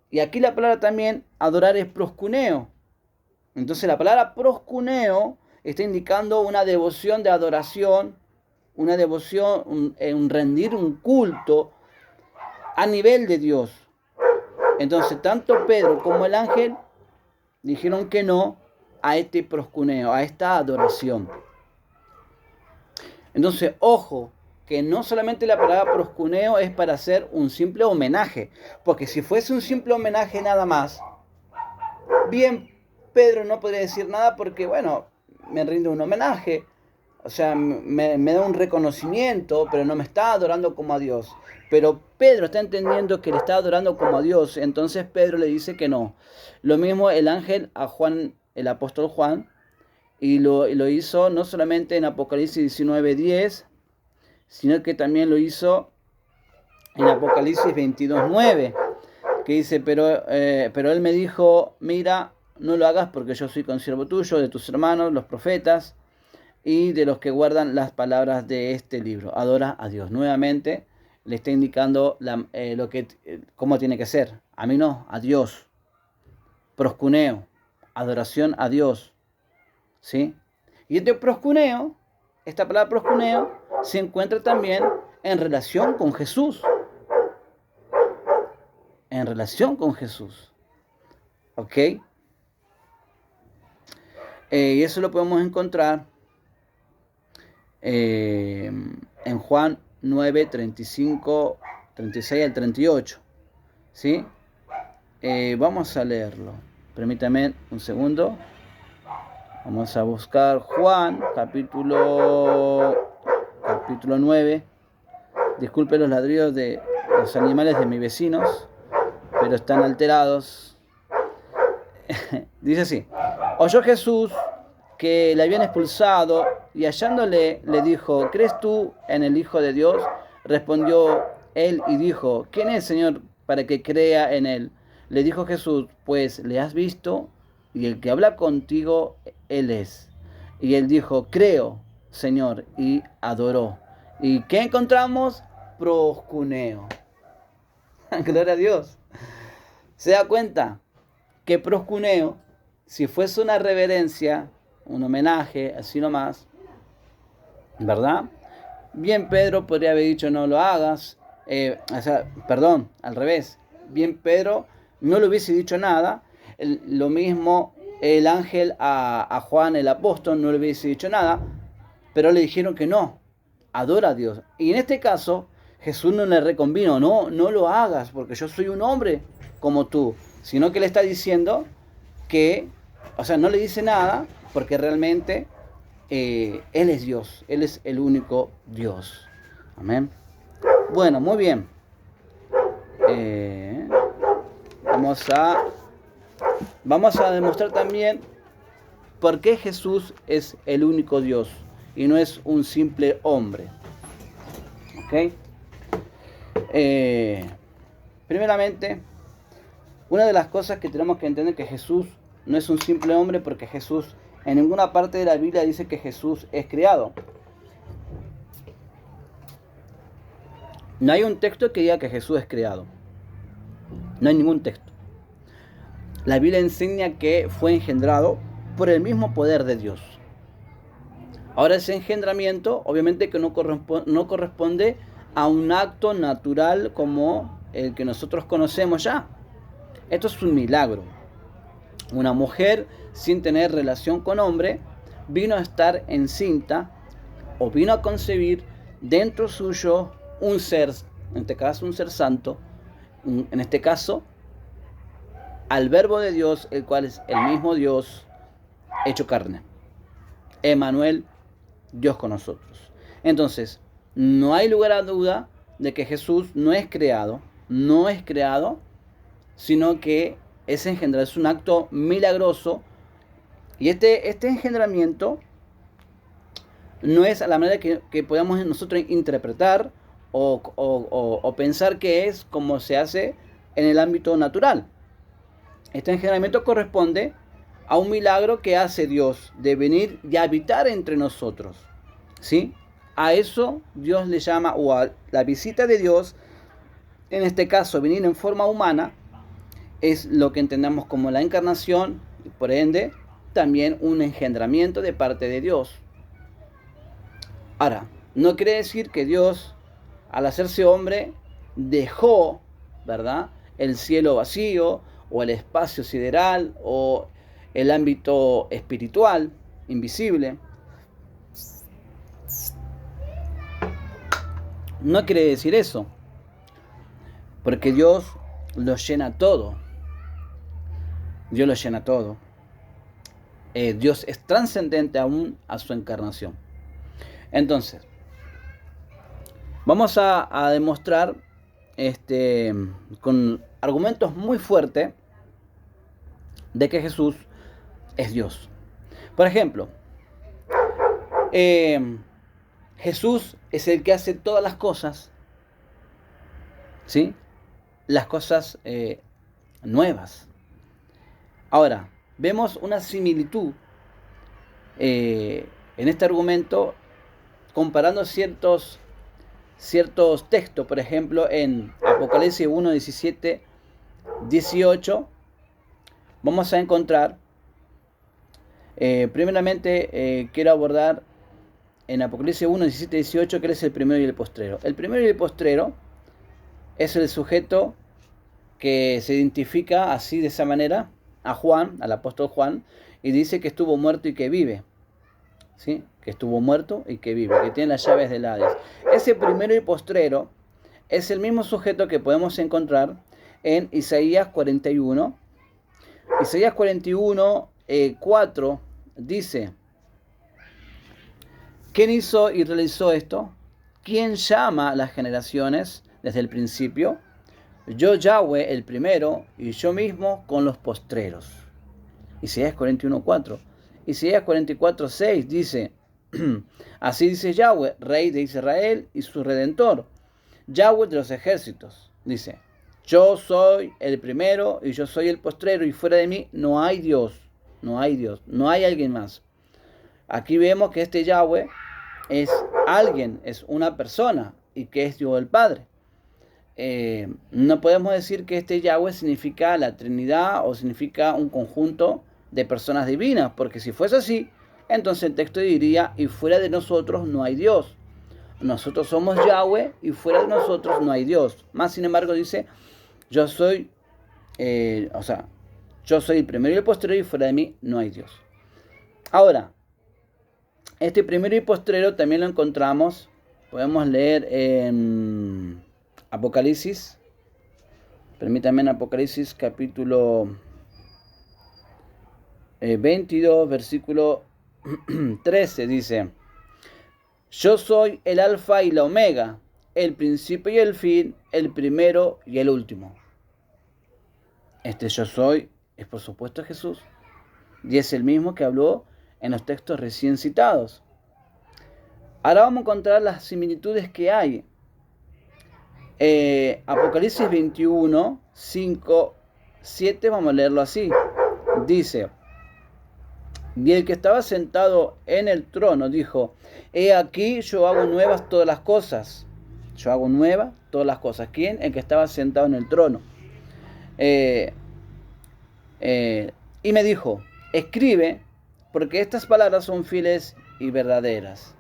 y aquí la palabra también, adorar, es proscuneo. Entonces la palabra proscuneo está indicando una devoción de adoración, una devoción, un rendir un culto a nivel de Dios. Entonces tanto Pedro como el ángel dijeron que no a este proscuneo, a esta adoración. Entonces, ojo, que no solamente la palabra proscuneo es para hacer un simple homenaje, porque si fuese un simple homenaje nada más, bien, Pedro no podría decir nada porque, bueno, me rinde un homenaje, o sea, me da un reconocimiento, pero no me está adorando como a Dios. Pero Pedro está entendiendo que le está adorando como a Dios, entonces Pedro le dice que no. Lo mismo el ángel a Juan, el apóstol Juan, y lo hizo no solamente en Apocalipsis 19:10, sino que también lo hizo en Apocalipsis 22:9, que dice, pero él me dijo, mira, no lo hagas porque yo soy consiervo tuyo, de tus hermanos, los profetas, y de los que guardan las palabras de este libro. Adora a Dios. Nuevamente le está indicando cómo tiene que ser. A mí no, a Dios. Proscuneo, adoración a Dios. ¿Sí? Y este proscuneo, esta palabra proscuneo, se encuentra también en relación con Jesús. En relación con Jesús. ¿Ok? Y eso lo podemos encontrar en Juan 9, 35, 36 al 38. ¿Sí? Vamos a leerlo. Permítame un segundo. Vamos a buscar Juan, capítulo 9. Disculpe los ladridos de los animales de mis vecinos, pero están alterados. Dice así: oyó Jesús que le habían expulsado y hallándole le dijo, ¿crees tú en el Hijo de Dios? Respondió él y dijo, ¿quién es, Señor, para que crea en él? Le dijo Jesús, pues le has visto y el que habla contigo, él es. Y él dijo, creo, Señor, y adoró. ¿Y qué encontramos? Proscuneo. Gloria a Dios. ¿Se da cuenta? Que proscuneo, si fuese una reverencia, un homenaje, así nomás, ¿verdad? Bien Pedro podría haber dicho no lo hagas, perdón, al revés. Bien Pedro no le hubiese dicho nada, lo mismo el ángel a Juan el apóstol no le hubiese dicho nada, pero le dijeron que no, adora a Dios. Y en este caso Jesús no le reconvino, no lo hagas porque yo soy un hombre como tú, sino que le está diciendo que, o sea, no le dice nada porque realmente Él es Dios, Él es el único Dios. Amén. Bueno, muy bien. Vamos a demostrar también por qué Jesús es el único Dios y no es un simple hombre. ¿Ok? Primeramente, una de las cosas que tenemos que entender es que Jesús no es un simple hombre porque Jesús en ninguna parte de la Biblia dice que Jesús es creado. No hay un texto que diga que Jesús es creado. No hay ningún texto. La Biblia enseña que fue engendrado por el mismo poder de Dios. Ahora ese engendramiento obviamente que no corresponde a un acto natural como el que nosotros conocemos ya. Esto es un milagro. Una mujer sin tener relación con hombre vino a estar encinta o vino a concebir dentro suyo un ser, en este caso un ser santo, en este caso al verbo de Dios, el cual es el mismo Dios hecho carne. Emmanuel, Dios con nosotros. Entonces, no hay lugar a duda de que Jesús no es creado, sino que es engendrado, es un acto milagroso. Y este engendramiento no es a la manera que podamos nosotros interpretar o pensar que es como se hace en el ámbito natural. Este engendramiento corresponde a un milagro que hace Dios de venir y habitar entre nosotros. ¿Sí? A eso Dios le llama, o a la visita de Dios, en este caso venir en forma humana, es lo que entendemos como la encarnación, y por ende también un engendramiento de parte de Dios. Ahora, no quiere decir que Dios, al hacerse hombre, dejó, ¿verdad?, el cielo vacío, o el espacio sideral, o el ámbito espiritual, invisible. No quiere decir eso, porque Dios lo llena todo. Dios lo llena todo. Dios es trascendente aún a su encarnación. Entonces, vamos a demostrar con argumentos muy fuertes de que Jesús es Dios. Por ejemplo, Jesús es el que hace todas las cosas, ¿sí? Las cosas nuevas. Ahora, vemos una similitud en este argumento comparando ciertos textos. Por ejemplo, en Apocalipsis 1, 17, 18, vamos a encontrar, primeramente quiero abordar en Apocalipsis 1, 17, 18, que es el primero y el postrero. El primero y el postrero es el sujeto que se identifica así, de esa manera, a Juan, al apóstol Juan, y dice que estuvo muerto y que vive. ¿Sí? Que estuvo muerto y que vive, que tiene las llaves del Hades. Ese primero y postrero es el mismo sujeto que podemos encontrar en Isaías 41. Isaías 41, 4 dice: ¿quién hizo y realizó esto? ¿Quién llama a las generaciones desde el principio? Yo, Yahweh, el primero, y yo mismo con los postreros. Isaías 41, 4. Isaías 44, 6 dice: así dice Yahweh, Rey de Israel y su Redentor. Yahweh de los ejércitos. Dice, yo soy el primero y yo soy el postrero y fuera de mí no hay Dios. No hay Dios, no hay alguien más. Aquí vemos que este Yahweh es alguien, es una persona y que es Dios el Padre. No podemos decir que este Yahweh significa la Trinidad o significa un conjunto de personas divinas, porque si fuese así, entonces el texto diría, y fuera de nosotros no hay Dios. Nosotros somos Yahweh y fuera de nosotros no hay Dios. Más sin embargo dice, yo soy, yo soy el primero y el posterior y fuera de mí no hay Dios. Ahora, este primero y postrero también lo encontramos, podemos leer en Apocalipsis, permítanme, en Apocalipsis capítulo 22, versículo 13, dice, yo soy el alfa y la omega, el principio y el fin, el primero y el último. Este yo soy es por supuesto Jesús, y es el mismo que habló en los textos recién citados. Ahora vamos a encontrar las similitudes que hay. Apocalipsis 21, 5, 7, vamos a leerlo así. Dice, y el que estaba sentado en el trono dijo, he aquí yo hago nuevas todas las cosas. Yo hago nuevas todas las cosas. ¿Quién? El que estaba sentado en el trono. Y me dijo, escribe, porque estas palabras son fieles y verdaderas.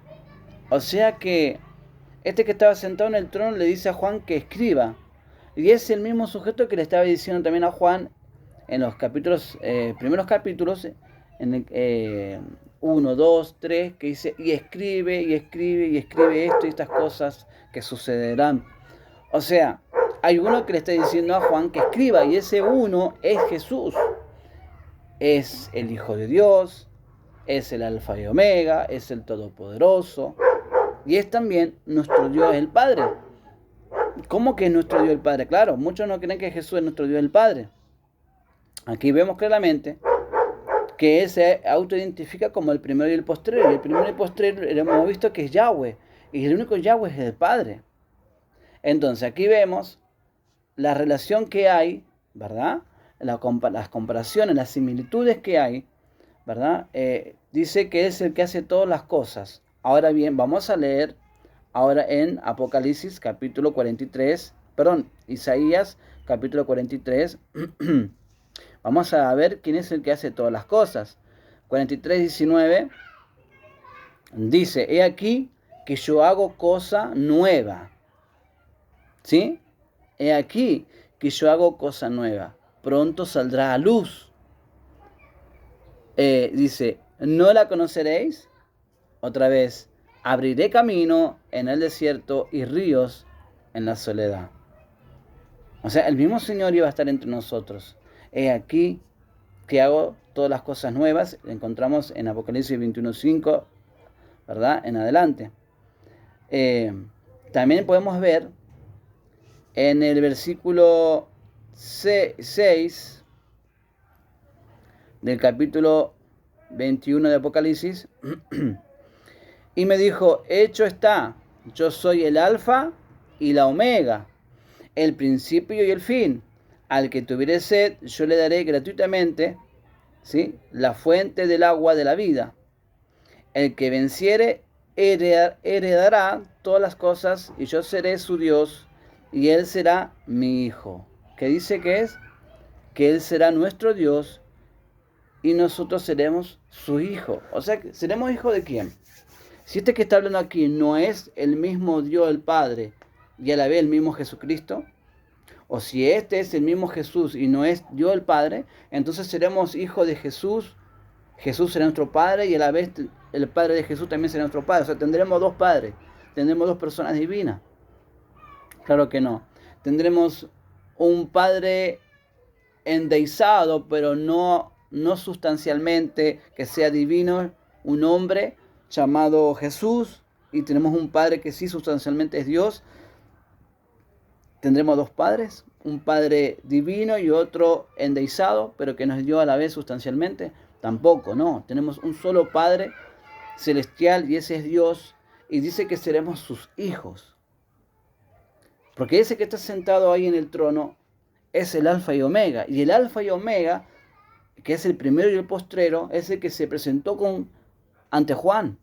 O sea que este que estaba sentado en el trono le dice a Juan que escriba. Y es el mismo sujeto que le estaba diciendo también a Juan en los capítulos, primeros capítulos, en el 1, 2, 3, que dice, y escribe, y escribe, y escribe esto y estas cosas que sucederán. O sea, hay uno que le está diciendo a Juan que escriba, y ese uno es Jesús. Es el Hijo de Dios, es el Alfa y Omega, es el Todopoderoso, y es también nuestro Dios el Padre. ¿Cómo que es nuestro Dios el Padre? Claro, muchos no creen que Jesús es nuestro Dios el Padre. Aquí vemos claramente que Él se autoidentifica como el primero y el postrero, y el primero y el postrero hemos visto que es Yahweh, y el único Yahweh es el Padre. Entonces aquí vemos la relación que hay, ¿verdad? Las comparaciones, las similitudes que hay, ¿verdad? Dice que es el que hace todas las cosas. Ahora bien, vamos a leer ahora en Apocalipsis capítulo 43, Isaías capítulo 43. Vamos a ver quién es el que hace todas las cosas. 43, 19 dice, he aquí que yo hago cosa nueva. ¿Sí? He aquí que yo hago cosa nueva. Pronto saldrá a luz. Dice, ¿no la conoceréis? Otra vez, abriré camino en el desierto y ríos en la soledad. O sea, el mismo Señor iba a estar entre nosotros. He aquí que hago todas las cosas nuevas. Lo encontramos en Apocalipsis 21:5, ¿verdad? En adelante. También podemos ver en el versículo 6 del capítulo 21 de Apocalipsis. Y me dijo, hecho está, yo soy el alfa y la omega, el principio y el fin. Al que tuviere sed, yo le daré gratuitamente, ¿sí?, la fuente del agua de la vida. El que venciere heredará todas las cosas, y yo seré su Dios, y él será mi hijo. ¿Qué dice que es? Que él será nuestro Dios, y nosotros seremos su hijo. O sea, ¿seremos hijos de quién? Si este que está hablando aquí no es el mismo Dios el Padre y a la vez el mismo Jesucristo, o si este es el mismo Jesús y no es Dios el Padre, entonces seremos hijos de Jesús. Jesús será nuestro Padre y a la vez el Padre de Jesús también será nuestro Padre. O sea, tendremos dos padres, tendremos dos personas divinas. Claro que no. Tendremos un Padre endeizado, pero no sustancialmente, que sea divino, un hombre llamado Jesús, y tenemos un Padre que sí sustancialmente es Dios. Tendremos dos padres, un Padre divino y otro endeizado, pero que nos dio a la vez sustancialmente. Tampoco, no. Tenemos un solo Padre celestial y ese es Dios, y dice que seremos sus hijos. Porque ese que está sentado ahí en el trono es el Alfa y Omega. Y el Alfa y Omega, que es el primero y el postrero, es el que se presentó ante Juan,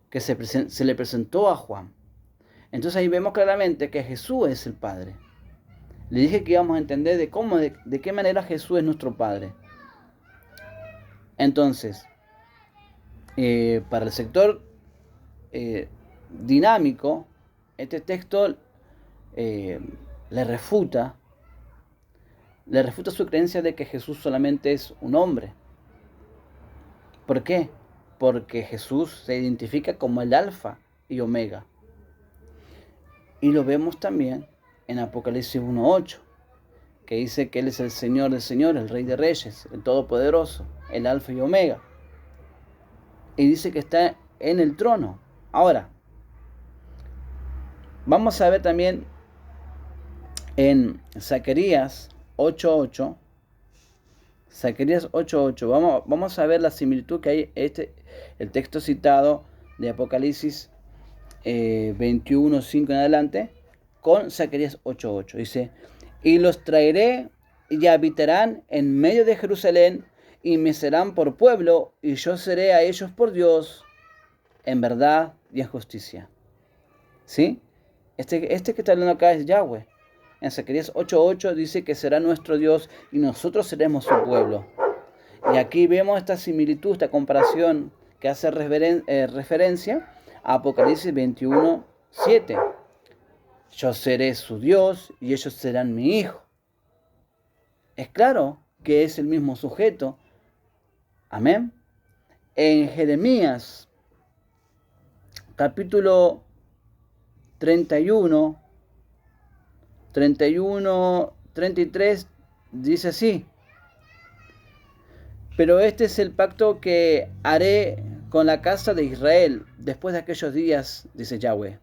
que se le presentó a Juan. Entonces ahí vemos claramente que Jesús es el Padre. Le dije que íbamos a entender de qué manera Jesús es nuestro Padre. Entonces, para el sector dinámico, este texto le refuta su creencia de que Jesús solamente es un hombre. ¿Por qué? Porque Jesús se identifica como el Alfa y Omega. Y lo vemos también en Apocalipsis 1:8, que dice que Él es el Señor de señores, el Rey de reyes, el Todopoderoso, el Alfa y Omega. Y dice que está en el trono. Ahora, vamos a ver también en Zacarías 8:8. Zacarías 8:8. Vamos a ver la similitud que hay el texto citado de Apocalipsis 21:5 en adelante con Zacarías 8:8. Dice: y los traeré y habitarán en medio de Jerusalén y me serán por pueblo y yo seré a ellos por Dios en verdad y en justicia. ¿Sí? Este que está hablando acá es Yahweh. En Zacarías 8:8 dice que será nuestro Dios y nosotros seremos su pueblo. Y aquí vemos esta similitud, esta comparación que hace referencia a Apocalipsis 21:7. Yo seré su Dios y ellos serán mi hijo. Es claro que es el mismo sujeto. Amén. En Jeremías capítulo 33 dice así: pero este es el pacto que haré con la casa de Israel después de aquellos días, dice Yahweh.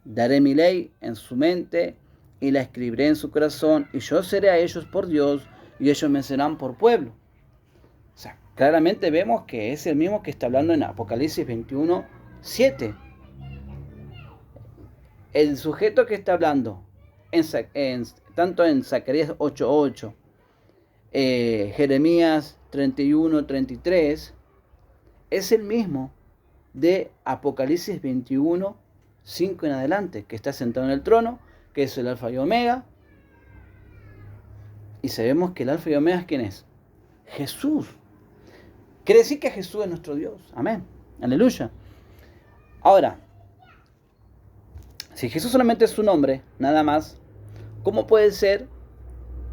Daré mi ley en su mente y la escribiré en su corazón, y yo seré a ellos por Dios y ellos me serán por pueblo. O sea, claramente vemos que es el mismo que está hablando en Apocalipsis 21:7. El sujeto que está hablando tanto en Zacarías 8:8, Jeremías 31:33, es el mismo de Apocalipsis 21:5 en adelante, que está sentado en el trono, que es el Alfa y Omega. Y sabemos que el Alfa y Omega, ¿quién es? Jesús. Quiere decir que Jesús es nuestro Dios. Amén. Aleluya. Ahora, si Jesús solamente es su nombre, nada más, ¿cómo puede ser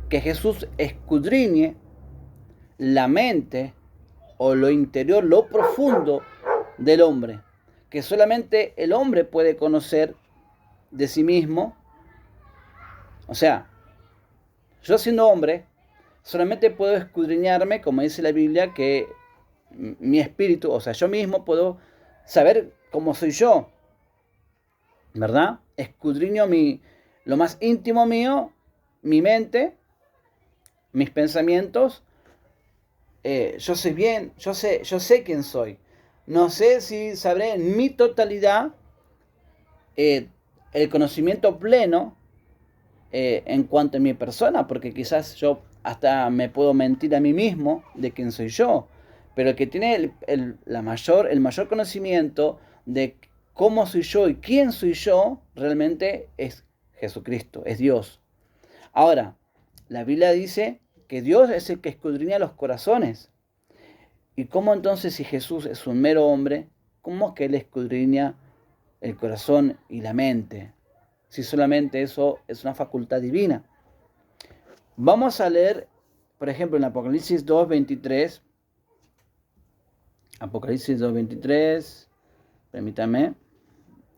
que Jesús escudriñe la mente o lo interior, lo profundo del hombre? Que solamente el hombre puede conocer de sí mismo. O sea, yo siendo hombre, solamente puedo escudriñarme, como dice la Biblia, que mi espíritu, o sea, yo mismo puedo saber cómo soy yo, ¿verdad? Escudriño lo más íntimo mío, mi mente, mis pensamientos. Yo sé bien, yo sé quién soy. No sé si sabré en mi totalidad el conocimiento pleno en cuanto a mi persona, porque quizás yo hasta me puedo mentir a mí mismo de quién soy yo. Pero el que tiene el mayor conocimiento de cómo soy yo y quién soy yo, realmente es Jesucristo, es Dios. Ahora, la Biblia dice que Dios es el que escudriña los corazones. ¿Y cómo entonces, si Jesús es un mero hombre, cómo es que Él escudriña el corazón y la mente? Si solamente eso es una facultad divina. Vamos a leer, por ejemplo, en Apocalipsis 2:23. Apocalipsis 2:23. Permítame.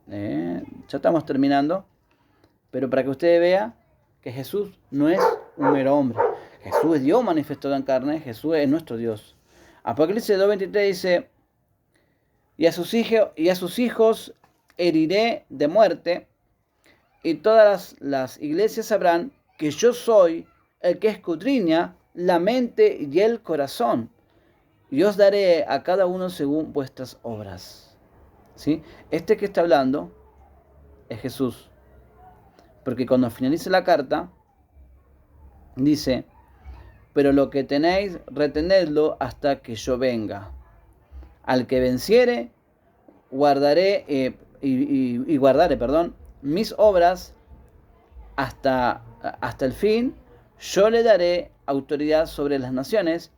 Ya estamos terminando. Pero para que usted vea que Jesús no es un mero hombre. Jesús es Dios manifestado en carne. Jesús es nuestro Dios. Apocalipsis 2:23 dice: y a sus hijos heriré de muerte, y todas las iglesias sabrán que yo soy el que escudriña la mente y el corazón, y os daré a cada uno según vuestras obras. ¿Sí? Este que está hablando es Jesús. Porque cuando finalice la carta, dice, pero lo que tenéis, retenedlo hasta que yo venga. Al que venciere, guardaré, guardaré, mis obras hasta el fin. Yo le daré autoridad sobre las naciones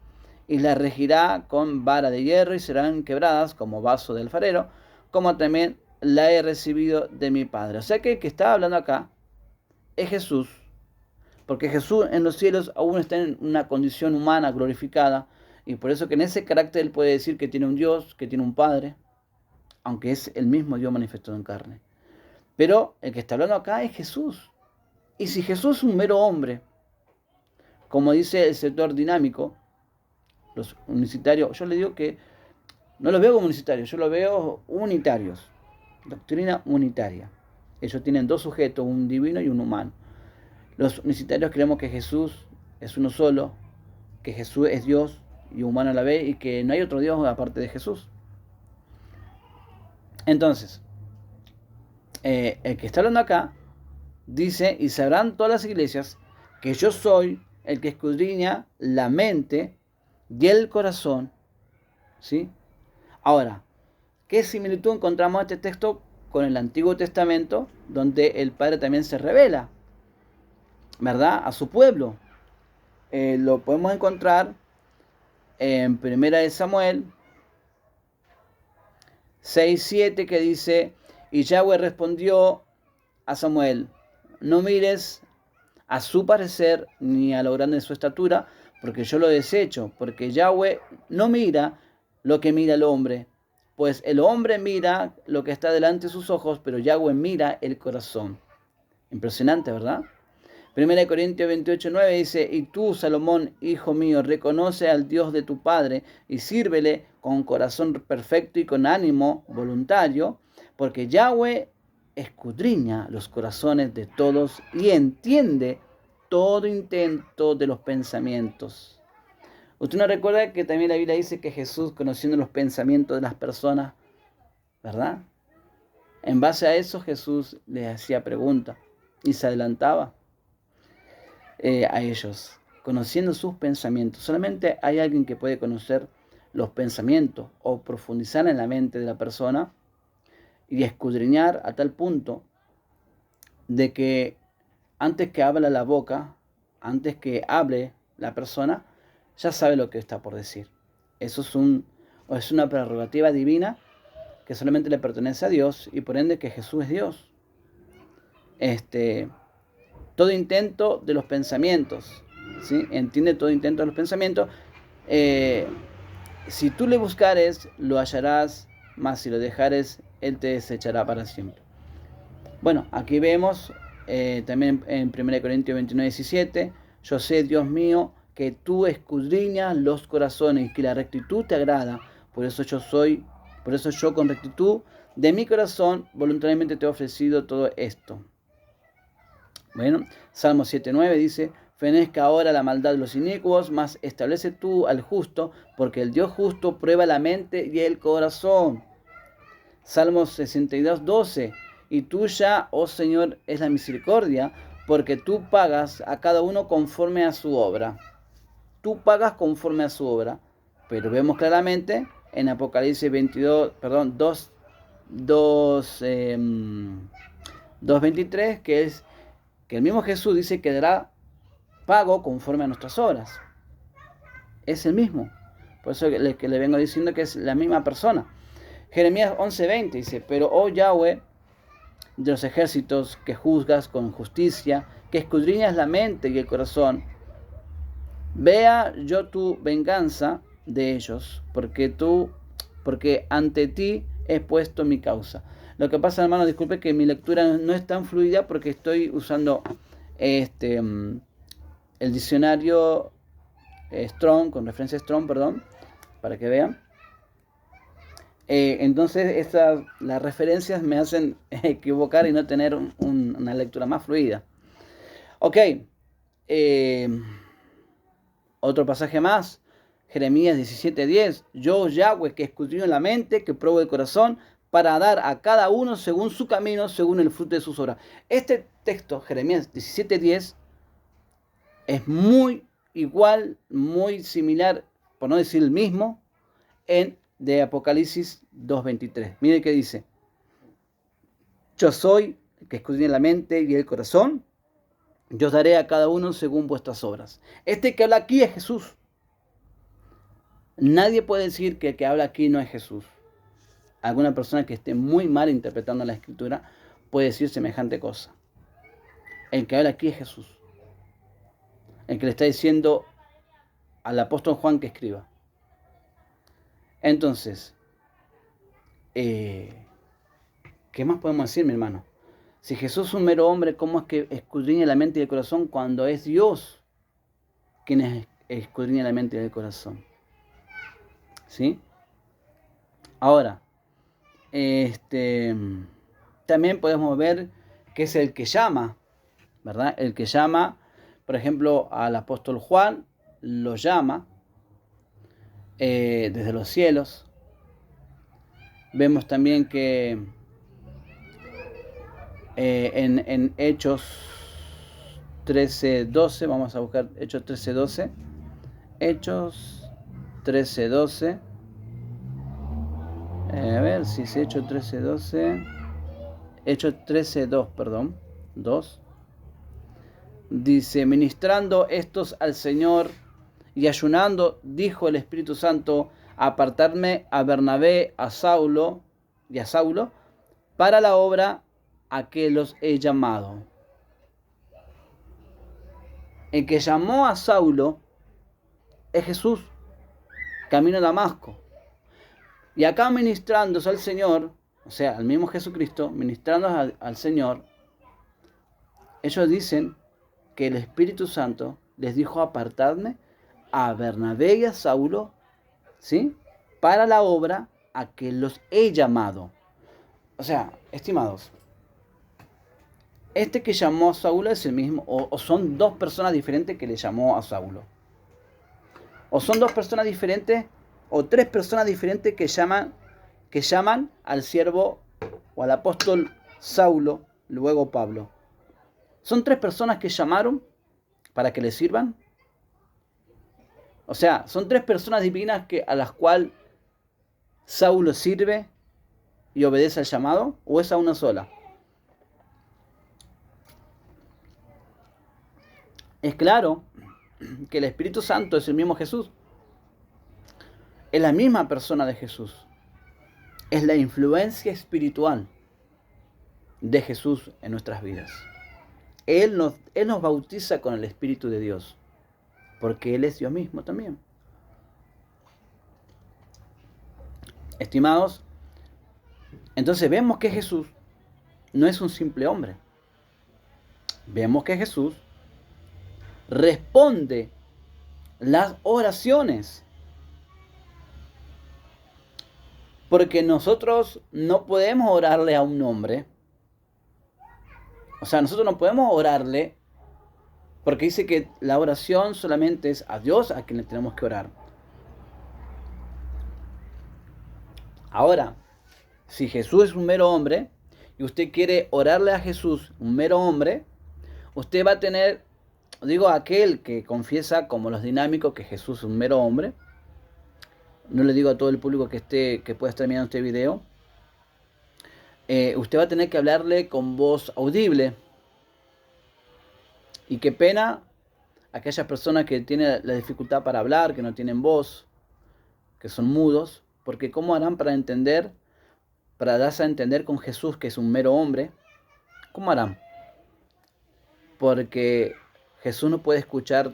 y las regirá con vara de hierro y serán quebradas como vaso de alfarero, como también la he recibido de mi Padre. O sea que el que está hablando acá es Jesús, porque Jesús en los cielos aún está en una condición humana glorificada, y por eso que en ese carácter él puede decir que tiene un Dios, que tiene un Padre, aunque es el mismo Dios manifestado en carne. Pero el que está hablando acá es Jesús. Y si Jesús es un mero hombre, como dice el sector dinámico, los unicitarios, yo le digo que no los veo como unicitarios, yo los veo unitarios, doctrina unitaria. Ellos tienen dos sujetos, un divino y un humano. Los unicitarios creemos que Jesús es uno solo, que Jesús es Dios y humano a la vez, y que no hay otro Dios aparte de Jesús. Entonces, el que está hablando acá dice, y sabrán todas las iglesias que yo soy el que escudriña la mente y el corazón. ¿Sí? Ahora, ¿qué similitud encontramos en este texto con el Antiguo Testamento, donde el Padre también se revela, ¿verdad?, a su pueblo? Lo podemos encontrar en 1 Samuel 6:7, que dice, y Yahweh respondió a Samuel, no mires a su parecer ni a lo grande de su estatura, porque yo lo desecho, porque Yahweh no mira lo que mira el hombre, pues el hombre mira lo que está delante de sus ojos, pero Yahweh mira el corazón. Impresionante, ¿verdad? 1 Corintios 28:9 dice, y tú, Salomón, hijo mío, reconoce al Dios de tu Padre y sírvele con corazón perfecto y con ánimo voluntario, porque Yahweh escudriña los corazones de todos y entiende todo intento de los pensamientos. Usted no recuerda que también la Biblia dice que Jesús, conociendo los pensamientos de las personas, ¿verdad?, en base a eso Jesús les hacía preguntas y se adelantaba a ellos, conociendo sus pensamientos. Solamente hay alguien que puede conocer los pensamientos o profundizar en la mente de la persona y escudriñar a tal punto de que antes que hable la boca, antes que hable la persona, ya sabe lo que está por decir. Eso es una prerrogativa divina que solamente le pertenece a Dios, y por ende que Jesús es Dios. Todo intento de los pensamientos, ¿sí? Entiende todo intento de los pensamientos. Si tú le buscares, lo hallarás, mas si lo dejares, él te desechará para siempre. Bueno, aquí vemos también en 1 Corintios 29:17, yo sé, Dios mío, que tú escudriñas los corazones y que la rectitud te agrada, por eso yo con rectitud de mi corazón voluntariamente te he ofrecido todo esto. Bueno, Salmo 7:9 dice, fenezca ahora la maldad de los inicuos, mas establece tú al justo, porque el Dios justo prueba la mente y el corazón. Salmo 62:12, y tuya, oh Señor, es la misericordia, porque tú pagas a cada uno conforme a su obra. Tú pagas conforme a su obra. Pero vemos claramente en Apocalipsis 2:23, que es que el mismo Jesús dice que dará pago conforme a nuestras obras. Es el mismo. Por eso que le vengo diciendo que es la misma persona. Jeremías 11:20 dice, pero oh Yahweh de los ejércitos, que juzgas con justicia, que escudriñas la mente y el corazón, vea yo tu venganza de ellos, porque ante ti he puesto mi causa. Lo que pasa, hermano, disculpe que mi lectura no es tan fluida porque estoy usando el diccionario Strong, con referencia a Strong, para que vean. Entonces las referencias me hacen equivocar y no tener una lectura más fluida. Ok, otro pasaje más, Jeremías 17:10, yo Yahweh que escudriño la mente, que pruebo el corazón, para dar a cada uno según su camino, según el fruto de sus obras. Este textos, Jeremías 17:10, es muy igual, muy similar, por no decir el mismo, de Apocalipsis 2:23. Mire qué dice: yo soy el que escudriña la mente y el corazón, yo os daré a cada uno según vuestras obras. Este que habla aquí es Jesús. Nadie puede decir que el que habla aquí no es Jesús. Alguna persona que esté muy mal interpretando la Escritura puede decir semejante cosa. El que habla aquí es Jesús. El que le está diciendo al apóstol Juan que escriba. Entonces, ¿qué más podemos decir, mi hermano? Si Jesús es un mero hombre, ¿cómo es que escudriña la mente y el corazón cuando es Dios quien escudriña la mente y el corazón? ¿Sí? Ahora, también podemos ver que es el que llama, ¿verdad? El que llama, por ejemplo, al apóstol Juan, lo llama desde los cielos. Vemos también que en Hechos 13:12, vamos a buscar Hechos 13:12. Hechos 13:12. A ver si es Hechos 13:12. Hechos 13:2, perdón. 2. Dice: ministrando estos al Señor y ayunando, dijo el Espíritu Santo: apartarme a Bernabé, a Saulo para la obra a que los he llamado. El que llamó a Saulo es Jesús, camino a Damasco. Y acá ministrándose al Señor, o sea, al mismo Jesucristo, ministrando al Señor, ellos dicen que el Espíritu Santo les dijo: apartarme a Bernabé y a Saulo, ¿sí?, para la obra a que los he llamado. O sea, estimados, este que llamó a Saulo es el mismo, o son dos personas diferentes que le llamó a Saulo. O son dos personas diferentes, o tres personas diferentes que llaman al siervo o al apóstol Saulo, luego Pablo. ¿Son tres personas que llamaron para que les sirvan? O sea, ¿son tres personas divinas a las cuales Saulo sirve y obedece al llamado? ¿O es a una sola? Es claro que el Espíritu Santo es el mismo Jesús. Es la misma persona de Jesús. Es la influencia espiritual de Jesús en nuestras vidas. Él nos bautiza con el Espíritu de Dios, porque Él es Dios mismo también. Estimados, entonces vemos que Jesús no es un simple hombre. Vemos que Jesús responde las oraciones. Porque nosotros no podemos orarle a un hombre. O sea, nosotros no podemos orarle porque dice que la oración solamente es a Dios a quien le tenemos que orar. Ahora, si Jesús es un mero hombre y usted quiere orarle a Jesús, un mero hombre, usted va a tener, digo, aquel que confiesa como los dinámicos que Jesús es un mero hombre. No le digo a todo el público que pueda estar mirando este video. Usted va a tener que hablarle con voz audible. Y qué pena aquellas personas que tienen la dificultad para hablar, que no tienen voz, que son mudos, porque ¿cómo harán para entender, para darse a entender con Jesús, que es un mero hombre? ¿Cómo harán? Porque Jesús no puede escuchar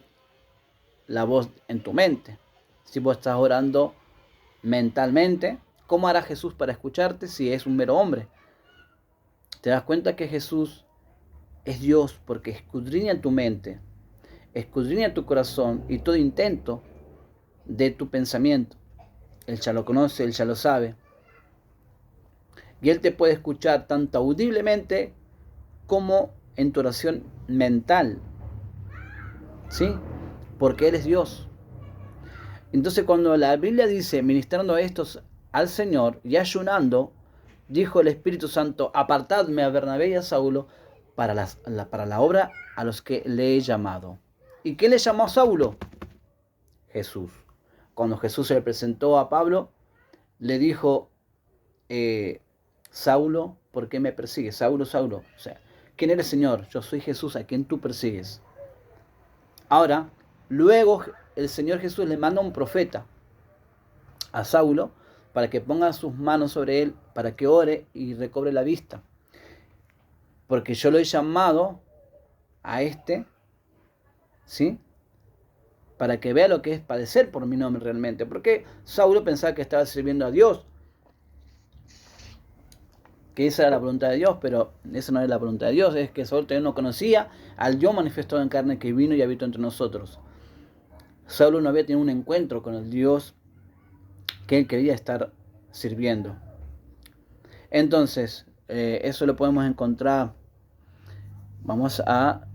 la voz en tu mente. Si vos estás orando mentalmente, ¿cómo hará Jesús para escucharte si es un mero hombre? Te das cuenta que Jesús es Dios porque escudriña tu mente, escudriña tu corazón y todo intento de tu pensamiento. Él ya lo conoce, Él ya lo sabe. Y Él te puede escuchar tanto audiblemente como en tu oración mental. ¿Sí? Porque Él es Dios. Entonces cuando la Biblia dice, ministrando estos al Señor y ayunando, dijo el Espíritu Santo: apartadme a Bernabé y a Saulo para la obra a los que le he llamado. ¿Y qué le llamó a Saulo? Jesús. Cuando Jesús se le presentó a Pablo, le dijo, Saulo, ¿por qué me persigues? Saulo, Saulo. O sea, ¿quién eres, Señor? Yo soy Jesús, a quien tú persigues. Ahora, luego el Señor Jesús le manda un profeta a Saulo para que ponga sus manos sobre él, para que ore y recobre la vista. Porque yo lo he llamado a ¿sí? Para que vea lo que es padecer por mi nombre realmente. Porque Saulo pensaba que estaba sirviendo a Dios, que esa era la voluntad de Dios, pero esa no es la voluntad de Dios. Es que Saulo todavía no conocía al Dios manifestado en carne que vino y habitó entre nosotros. Saulo no había tenido un encuentro con el Dios que él quería estar sirviendo. Entonces, eso lo podemos encontrar. Vamos a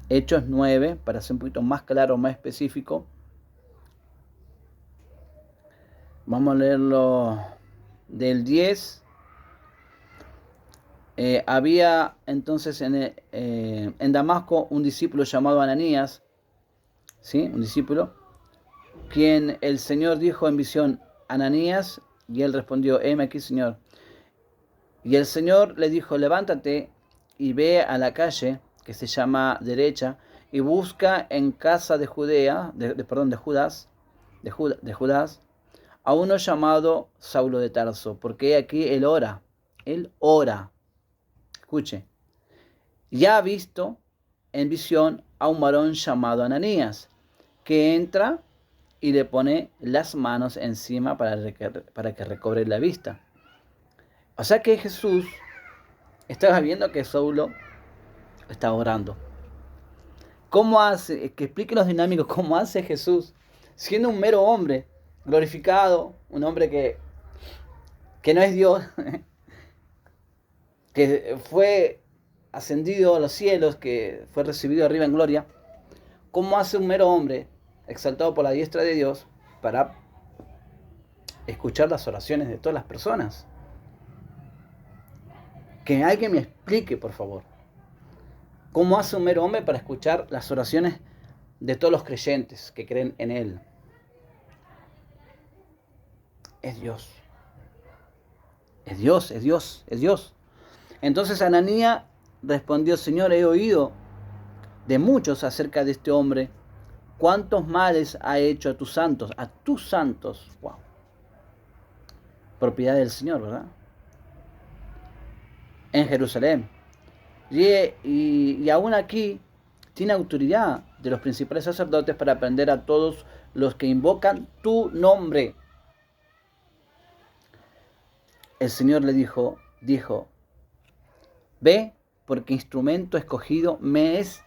Hechos 9, para ser un poquito más claro, más específico. Vamos a leerlo del 10. Había entonces en Damasco un discípulo llamado Ananías, ¿sí? Un discípulo, quien el Señor dijo en visión, Ananías, y él respondió, heme aquí, Señor. Y el Señor le dijo, levántate y ve a la calle que se llama derecha y busca en casa de Judas, a uno llamado Saulo de Tarso, porque aquí él ora. Escuche, ya ha visto en visión a un varón llamado Ananías, que entra y le pone las manos encima para que recobre la vista. O sea que Jesús estaba viendo que Saulo estaba orando. ¿Cómo hace? Que explique los dinámicos, ¿cómo hace Jesús? Siendo un mero hombre, glorificado, un hombre que no es Dios, que fue ascendido a los cielos, que fue recibido arriba en gloria. ¿Cómo hace un mero hombre, exaltado por la diestra de Dios, para escuchar las oraciones de todas las personas? Que alguien me explique, por favor. ¿Cómo hace un mero hombre para escuchar las oraciones de todos los creyentes que creen en Él? Es Dios. Es Dios, es Dios, es Dios. Entonces Ananías respondió, Señor, he oído de muchos acerca de este hombre, cuántos males ha hecho a tus santos, wow. Propiedad del Señor, ¿verdad? En Jerusalén. Y aún aquí tiene autoridad de los principales sacerdotes para prender a todos los que invocan tu nombre. El Señor le dijo, ve, porque instrumento escogido me es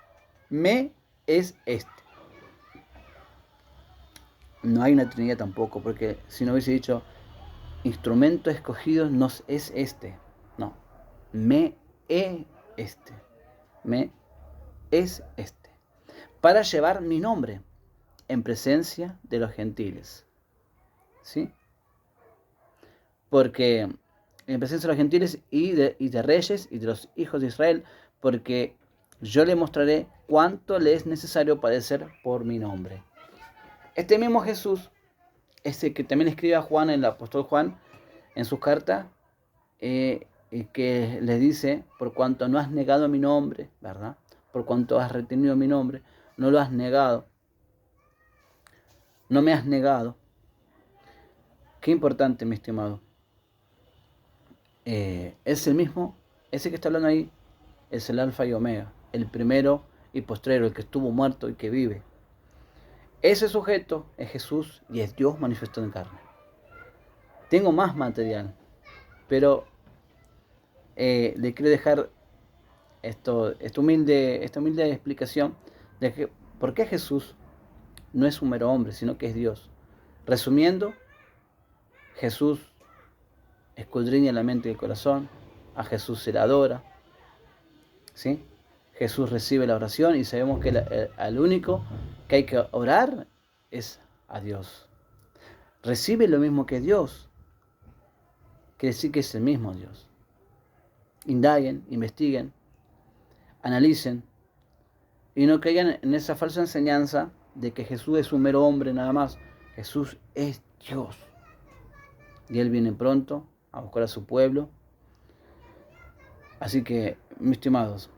este. No hay una Trinidad tampoco, porque si no hubiese dicho, instrumento escogido nos es este. No, me es este. Me es este. Para llevar mi nombre en presencia de los gentiles. ¿Sí? Porque en presencia de los gentiles y de reyes y de los hijos de Israel, porque yo le mostraré cuánto le es necesario padecer por mi nombre. Este mismo Jesús, que también escribe a Juan, el apóstol Juan, en sus cartas, que les dice, por cuanto no has negado mi nombre, ¿verdad? Por cuanto has retenido mi nombre, no lo has negado, no me has negado. Qué importante, mi estimado. Es el mismo, ese que está hablando ahí, es el alfa y omega, el primero y postrero, el que estuvo muerto y que vive. Ese sujeto es Jesús y es Dios manifestado en carne. Tengo más material, pero le quiero dejar esta humilde explicación de que por qué Jesús no es un mero hombre, sino que es Dios. Resumiendo, Jesús escudriña la mente y el corazón, a Jesús se le adora, ¿sí? Jesús recibe la oración y sabemos que al único que hay que orar es a Dios. Recibe lo mismo que Dios, quiere decir que es el mismo Dios. indaguen, investiguen, analicen y no caigan en esa falsa enseñanza de que Jesús es un mero hombre nada más. Jesús es Dios y Él viene pronto a buscar a su pueblo. Así que, mis estimados,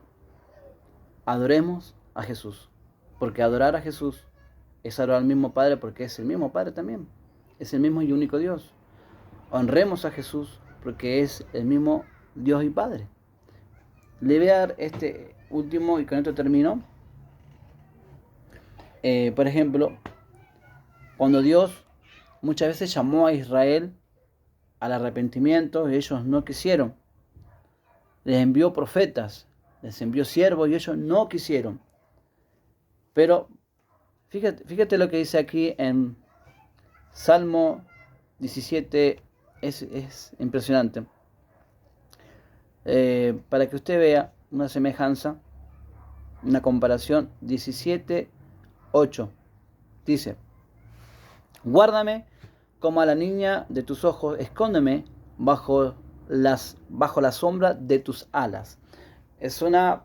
adoremos a Jesús, porque adorar a Jesús es adorar al mismo Padre, porque es el mismo Padre también, es el mismo y único Dios. Honremos a Jesús, porque es el mismo Dios y Padre. Le voy a dar este último y con esto termino. Por ejemplo, cuando Dios muchas veces llamó a Israel al arrepentimiento y ellos no quisieron. Les envió profetas, les envió siervos y ellos no quisieron. Pero fíjate lo que dice aquí en Salmo 17, es impresionante. Para que usted vea una semejanza, una comparación, 17:8. Dice: guárdame como a la niña de tus ojos, escóndeme bajo la sombra de tus alas. Es una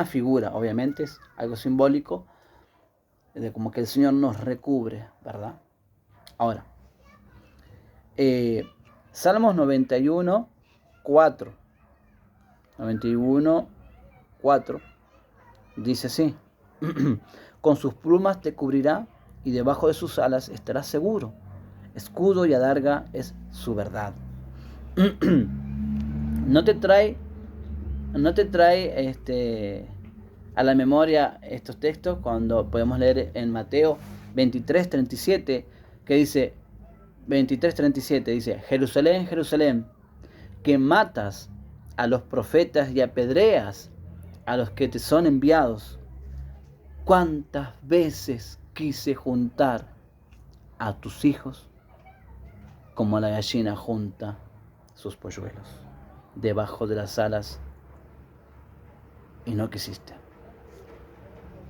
figura, obviamente, es algo simbólico, de como que el Señor nos recubre, ¿verdad? Ahora, Salmos 91:4. 91:4 dice así: con sus plumas te cubrirá y debajo de sus alas estarás seguro. Escudo y adarga es su verdad. ¿No te trae a la memoria estos textos cuando podemos leer en Mateo 23:37, que dice 23:37 dice: Jerusalén, Jerusalén, que matas a los profetas y apedreas a los que te son enviados? ¿Cuántas veces quise juntar a tus hijos como la gallina junta sus polluelos debajo de las alas, y no quisiste?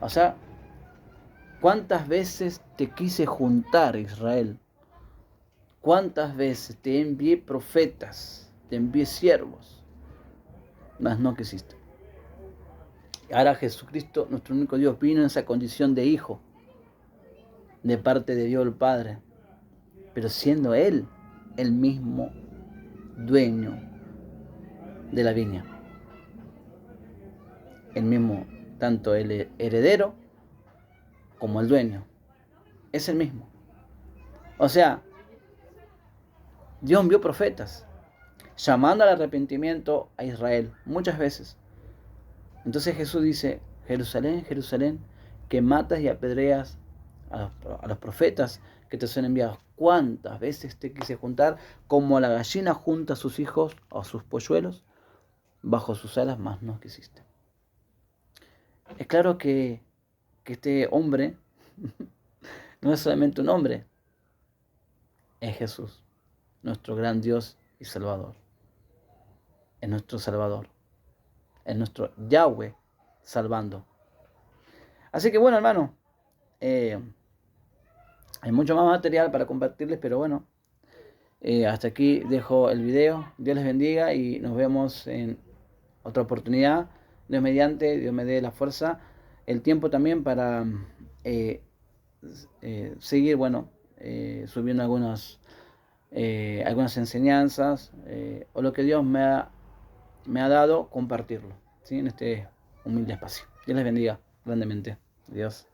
O sea, ¿cuántas veces te quise juntar, Israel? ¿Cuántas veces te envié profetas, te envié siervos, mas no quisiste? Ahora Jesucristo, nuestro único Dios, vino en esa condición de hijo, de parte de Dios el Padre, pero siendo Él el mismo dueño de la viña, el mismo, tanto el heredero como el dueño, es el mismo. O sea, Dios envió profetas, llamando al arrepentimiento a Israel, muchas veces. Entonces Jesús dice: Jerusalén, Jerusalén, que matas y apedreas a los profetas que te son enviados. ¿Cuántas veces te quise juntar como la gallina junta a sus hijos o a sus polluelos bajo sus alas, mas no quisiste? Es claro que este hombre no es solamente un hombre, es Jesús, nuestro gran Dios y Salvador. Es nuestro Salvador, es nuestro Yahweh salvando. Así que bueno, hermano, hay mucho más material para compartirles, pero bueno, hasta aquí dejo el video. Dios les bendiga y nos vemos en otra oportunidad. Dios mediante, Dios me dé la fuerza, el tiempo también para seguir, subiendo algunas enseñanzas, o lo que Dios me ha dado, compartirlo, ¿sí? En este humilde espacio. Dios les bendiga grandemente. Adiós.